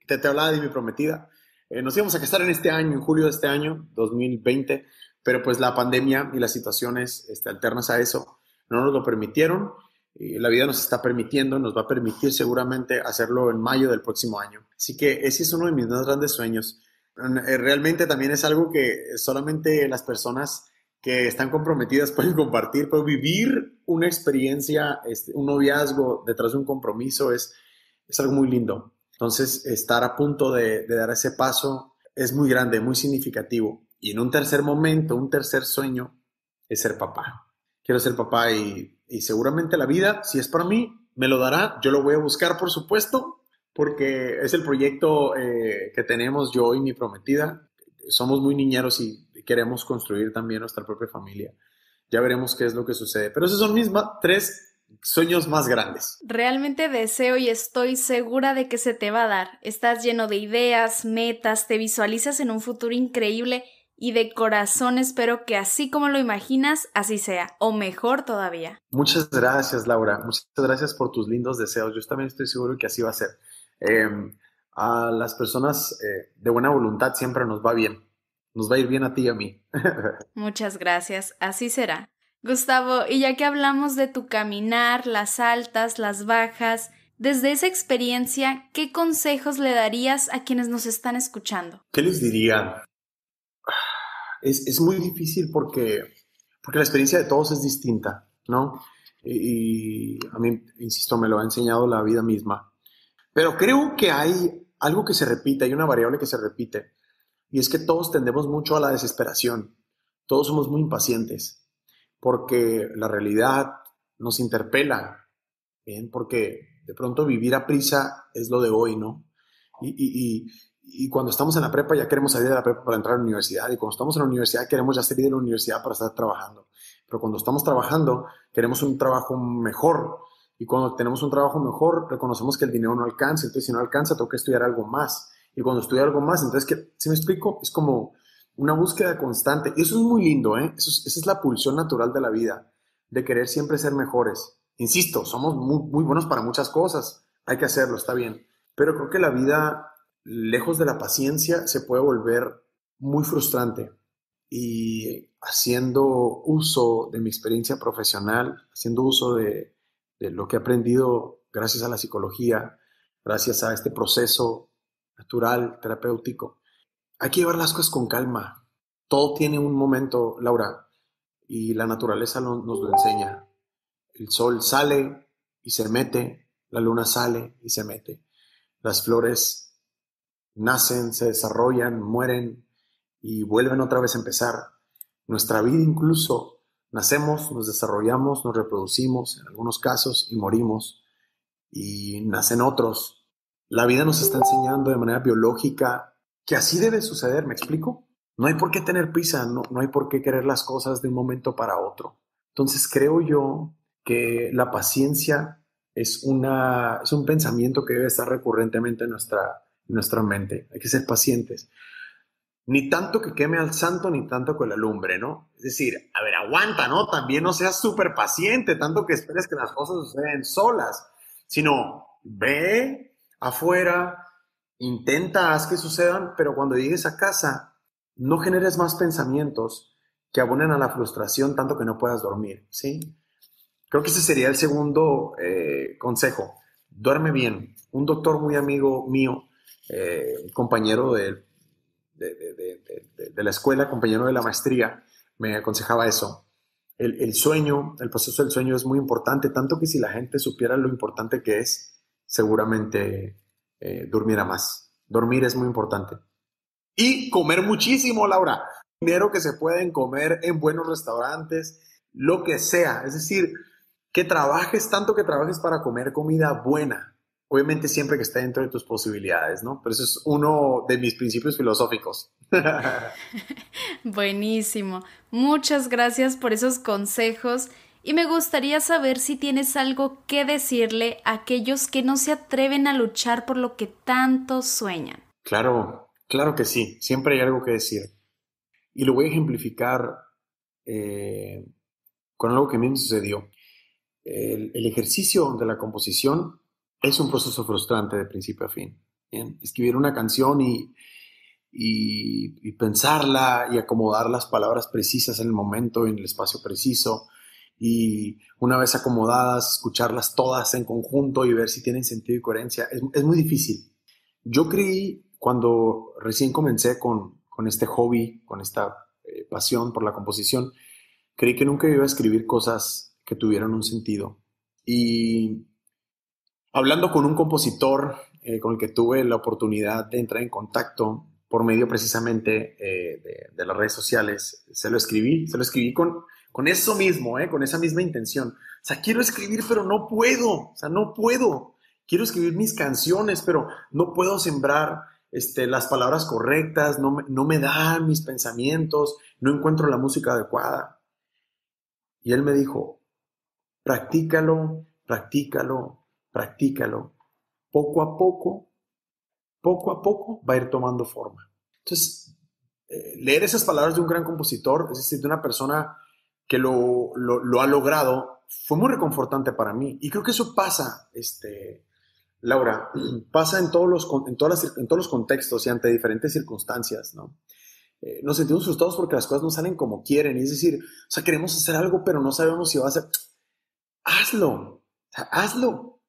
te hablaba de mi prometida. Nos íbamos a casar en este año, en julio de este año, 2020, pero pues la pandemia y las situaciones alternas a eso no nos lo permitieron. La vida nos está permitiendo, nos va a permitir seguramente hacerlo en mayo del próximo año. Así que ese es uno de mis más grandes sueños. Realmente también es algo que solamente las personas que están comprometidas pueden compartir, pero vivir una experiencia, un noviazgo detrás de un compromiso es algo muy lindo. Entonces, estar a punto de dar ese paso es muy grande, muy significativo. Y en un tercer momento, un tercer sueño, es ser papá. Quiero ser papá y seguramente la vida, si es para mí, me lo dará. Yo lo voy a buscar, por supuesto, porque es el proyecto que tenemos yo y mi prometida. Somos muy niñeros y queremos construir también nuestra propia familia. Ya veremos qué es lo que sucede. Pero esos son mis tres sueños más grandes. Realmente deseo y estoy segura de que se te va a dar. Estás lleno de ideas, metas, te visualizas en un futuro increíble y de corazón espero que así como lo imaginas, así sea, o mejor todavía. Muchas gracias, Laura. Muchas gracias por tus lindos deseos. Yo también estoy seguro que así va a ser. A las personas de buena voluntad siempre nos va bien. Nos va a ir bien a ti y a mí. Muchas gracias, así será. Gustavo, y ya que hablamos de tu caminar, las altas, las bajas, desde esa experiencia, ¿qué consejos le darías a quienes nos están escuchando? ¿Qué les diría? Es muy difícil porque la experiencia de todos es distinta, ¿no? Y a mí, insisto, me lo ha enseñado la vida misma. Pero creo que hay algo que se repite, hay una variable que se repite, y es que todos tendemos mucho a la desesperación. Todos somos muy impacientes, porque la realidad nos interpela, ¿bien? Porque de pronto vivir a prisa es lo de hoy, ¿no? Y cuando estamos en la prepa ya queremos salir de la prepa para entrar a la universidad, y cuando estamos en la universidad queremos ya salir de la universidad para estar trabajando. Pero cuando estamos trabajando queremos un trabajo mejor, y cuando tenemos un trabajo mejor reconocemos que el dinero no alcanza, entonces si no alcanza tengo que estudiar algo más, y cuando estudio algo más, entonces, ¿sí me explico? Es como una búsqueda constante, y eso es muy lindo, ¿eh? Esa es la pulsión natural de la vida, de querer siempre ser mejores. Insisto, somos muy buenos para muchas cosas, hay que hacerlo, está bien, pero creo que la vida, lejos de la paciencia, se puede volver muy frustrante. Y haciendo uso de mi experiencia profesional, haciendo uso de lo que he aprendido gracias a la psicología, gracias a este proceso natural, terapéutico, hay que llevar las cosas con calma. Todo tiene un momento, Laura, y la naturaleza nos lo enseña. El sol sale y se mete, la luna sale y se mete. Las flores nacen, se desarrollan, mueren y vuelven otra vez a empezar. Nuestra vida incluso, nacemos, nos desarrollamos, nos reproducimos en algunos casos y morimos y nacen otros. La vida nos está enseñando de manera biológica que así debe suceder, ¿me explico? No hay por qué tener prisa, no hay por qué querer las cosas de un momento para otro. Entonces creo yo que la paciencia es un pensamiento que debe estar recurrentemente en nuestra mente. Hay que ser pacientes. Ni tanto que queme al santo, ni tanto que lo alumbre, ¿no? Es decir, a ver, aguanta, ¿no? También no seas súper paciente, tanto que esperes que las cosas suceden solas, sino ve afuera, intenta, haz que sucedan, pero cuando llegues a casa, no generes más pensamientos que abonen a la frustración tanto que no puedas dormir, ¿sí? Creo que ese sería el segundo consejo. Duerme bien. Un doctor muy amigo mío, compañero de la escuela, compañero de la maestría, me aconsejaba eso. El sueño, el proceso del sueño es muy importante, tanto que si la gente supiera lo importante que es, seguramente durmiera más. Dormir es muy importante. Y comer muchísimo, Laura. Dinero que se pueden comer en buenos restaurantes, lo que sea. Es decir, que trabajes tanto que trabajes para comer comida buena. Obviamente siempre que esté dentro de tus posibilidades, ¿no? Pero eso es uno de mis principios filosóficos. Buenísimo. Muchas gracias por esos consejos y me gustaría saber si tienes algo que decirle a aquellos que no se atreven a luchar por lo que tanto sueñan. Claro, claro que sí. Siempre hay algo que decir. Y lo voy a ejemplificar con algo que a mí me sucedió. El ejercicio de la composición es un proceso frustrante de principio a fin. ¿Bien? Escribir una canción y pensarla y acomodar las palabras precisas en el momento, en el espacio preciso, y una vez acomodadas, escucharlas todas en conjunto y ver si tienen sentido y coherencia. Es muy difícil. Yo creí cuando recién comencé con este hobby, con esta pasión por la composición, creí que nunca iba a escribir cosas que tuvieran un sentido. Y hablando con un compositor con el que tuve la oportunidad de entrar en contacto por medio precisamente de las redes sociales, se lo escribí con eso mismo, con esa misma intención. O sea, quiero escribir, pero no puedo, o sea, no puedo. Quiero escribir mis canciones, pero no puedo sembrar las palabras correctas, no me dan mis pensamientos, no encuentro la música adecuada. Y él me dijo, practícalo, practícalo, practícalo. Poco a poco va a ir tomando forma. Entonces, leer esas palabras de un gran compositor, es decir, de una persona que lo ha logrado, fue muy reconfortante para mí. Y creo que eso pasa, Laura, pasa en todos los contextos y ante diferentes circunstancias, ¿no? Nos sentimos frustrados porque las cosas no salen como quieren. Y es decir, o sea, queremos hacer algo, pero no sabemos si va a ser. Hazlo, o sea, hazlo.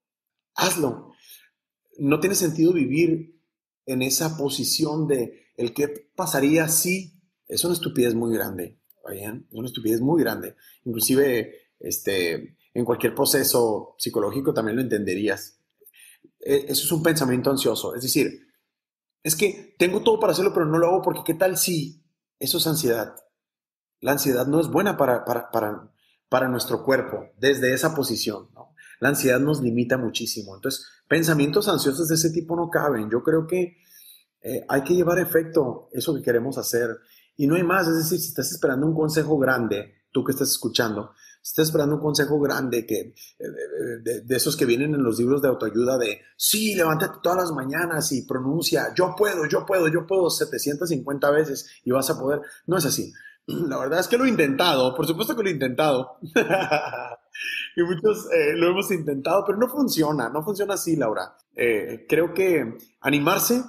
No tiene sentido vivir en esa posición de el qué pasaría si. Es una estupidez muy grande, ¿bien? Es una estupidez muy grande. Inclusive, en cualquier proceso psicológico también lo entenderías. Eso es un pensamiento ansioso. Es decir, es que tengo todo para hacerlo, pero no lo hago porque ¿qué tal si? Eso es ansiedad. La ansiedad no es buena para nuestro cuerpo desde esa posición, ¿no? La ansiedad nos limita muchísimo. Entonces, pensamientos ansiosos de ese tipo no caben. Yo creo que hay que llevar a efecto eso que queremos hacer. Y no hay más. Es decir, si estás esperando un consejo grande, tú que estás escuchando, si estás esperando un consejo grande de esos que vienen en los libros de autoayuda de, sí, levántate todas las mañanas y pronuncia, yo puedo 750 veces y vas a poder. No es así. La verdad es que lo he intentado, por supuesto que lo he intentado. Y muchos lo hemos intentado, pero no funciona así, Laura. Creo que animarse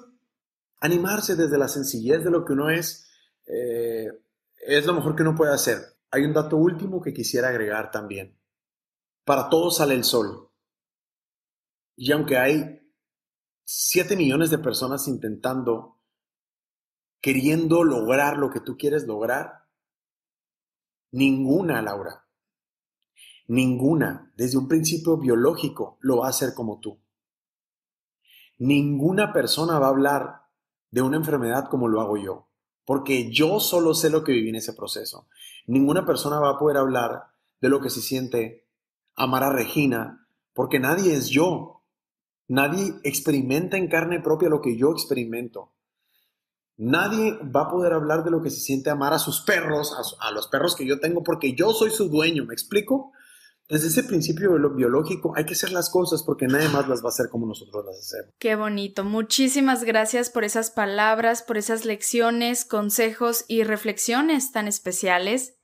desde la sencillez de lo que uno es lo mejor que uno puede hacer. Hay un dato último que quisiera agregar también. Para todos sale el sol. Y aunque hay 7 millones de personas queriendo lograr lo que tú quieres lograr, ninguna, Laura, ninguna, desde un principio biológico, lo va a hacer como tú. Ninguna persona va a hablar de una enfermedad como lo hago yo, porque yo solo sé lo que viví en ese proceso. Ninguna persona va a poder hablar de lo que se siente amar a Regina, porque nadie es yo. Nadie experimenta en carne propia lo que yo experimento. Nadie va a poder hablar de lo que se siente amar a sus perros, a los perros que yo tengo, porque yo soy su dueño, ¿me explico? Desde ese principio biológico hay que hacer las cosas porque nadie más las va a hacer como nosotros las hacemos. Qué bonito. Muchísimas gracias por esas palabras, por esas lecciones, consejos y reflexiones tan especiales.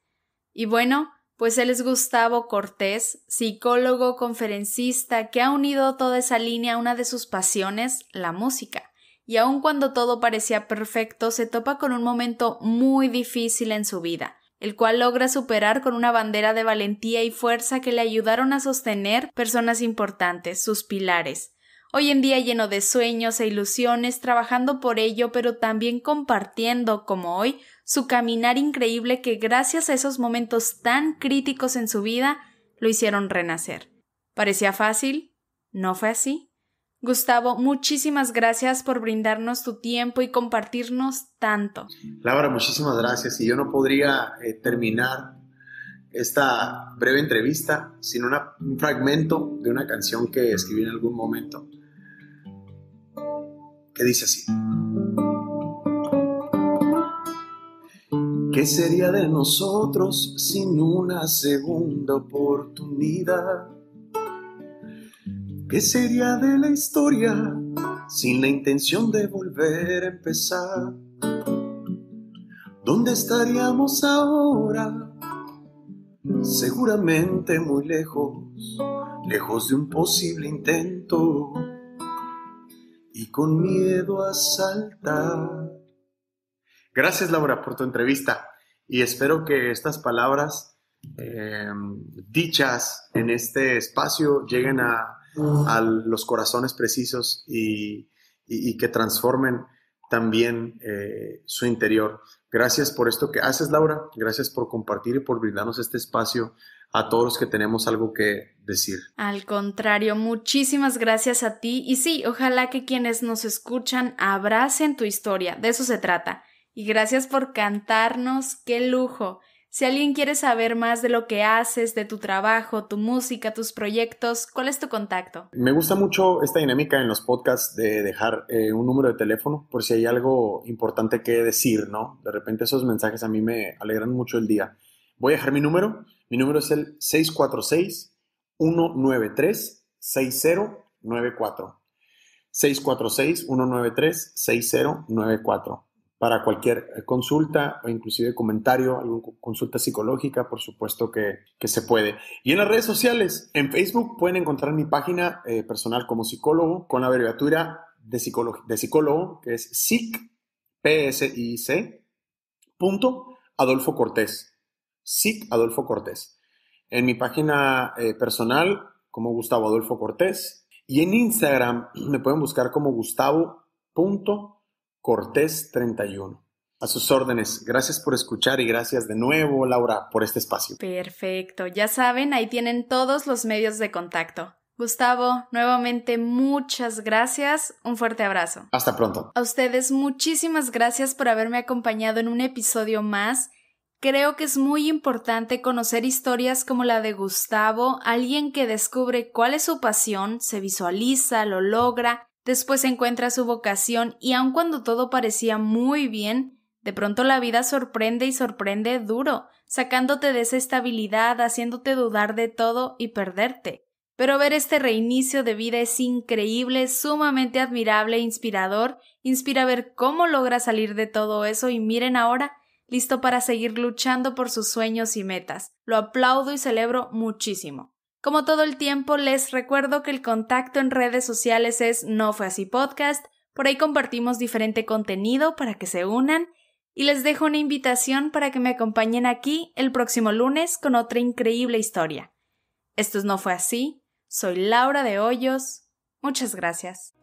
Y bueno, pues él es Gustavo Cortés, psicólogo, conferencista, que ha unido toda esa línea a una de sus pasiones, la música. Y aun cuando todo parecía perfecto, se topa con un momento muy difícil en su vida, el cual logra superar con una bandera de valentía y fuerza que le ayudaron a sostener personas importantes, sus pilares. Hoy en día lleno de sueños e ilusiones, trabajando por ello, pero también compartiendo, como hoy, su caminar increíble que gracias a esos momentos tan críticos en su vida, lo hicieron renacer. ¿Parecía fácil? ¿No fue así? Gustavo, muchísimas gracias por brindarnos tu tiempo y compartirnos tanto. Laura, muchísimas gracias. Y yo no podría terminar esta breve entrevista sin un fragmento de una canción que escribí en algún momento, que dice así. ¿Qué sería de nosotros sin una segunda oportunidad? ¿Qué sería de la historia sin la intención de volver a empezar? ¿Dónde estaríamos ahora? Seguramente muy lejos, lejos de un posible intento y con miedo a saltar. Gracias, Laura, por tu entrevista y espero que estas palabras dichas en este espacio lleguen a los corazones precisos y que transformen también su interior. Gracias por esto que haces, Laura. Gracias por compartir y por brindarnos este espacio a todos los que tenemos algo que decir. Al contrario, muchísimas gracias a ti. Y sí, ojalá que quienes nos escuchan abracen tu historia. De eso se trata. Y gracias por cantarnos. ¡Qué lujo! Si alguien quiere saber más de lo que haces, de tu trabajo, tu música, tus proyectos, ¿cuál es tu contacto? Me gusta mucho esta dinámica en los podcasts de dejar un número de teléfono por si hay algo importante que decir, ¿no? De repente esos mensajes a mí me alegran mucho el día. Voy a dejar mi número. Mi número es el 646-193-6094. 646-193-6094. Para cualquier consulta o inclusive comentario, alguna consulta psicológica, por supuesto que se puede. Y en las redes sociales, en Facebook pueden encontrar mi página personal como psicólogo con la abreviatura de psicólogo, que es SIC, PSIC, Adolfo Cortés. SIC Adolfo Cortés. En mi página personal como Gustavo Adolfo Cortés. Y en Instagram me pueden buscar como Gustavo.Cortés31. A sus órdenes. Gracias por escuchar y gracias de nuevo, Laura, por este espacio. Perfecto. Ya saben, ahí tienen todos los medios de contacto. Gustavo, nuevamente muchas gracias. Un fuerte abrazo. Hasta pronto. A ustedes muchísimas gracias por haberme acompañado en un episodio más. Creo que es muy importante conocer historias como la de Gustavo, alguien que descubre cuál es su pasión, se visualiza, lo logra, después encuentra su vocación y aun cuando todo parecía muy bien, de pronto la vida sorprende y sorprende duro, sacándote de esa estabilidad, haciéndote dudar de todo y perderte. Pero ver este reinicio de vida es increíble, sumamente admirable e inspirador, inspira a ver cómo logra salir de todo eso y miren ahora, listo para seguir luchando por sus sueños y metas. Lo aplaudo y celebro muchísimo. Como todo el tiempo, les recuerdo que el contacto en redes sociales es No Fue Así Podcast. Por ahí compartimos diferente contenido para que se unan. Y les dejo una invitación para que me acompañen aquí el próximo lunes con otra increíble historia. Esto es No Fue Así. Soy Laura de Hoyos. Muchas gracias.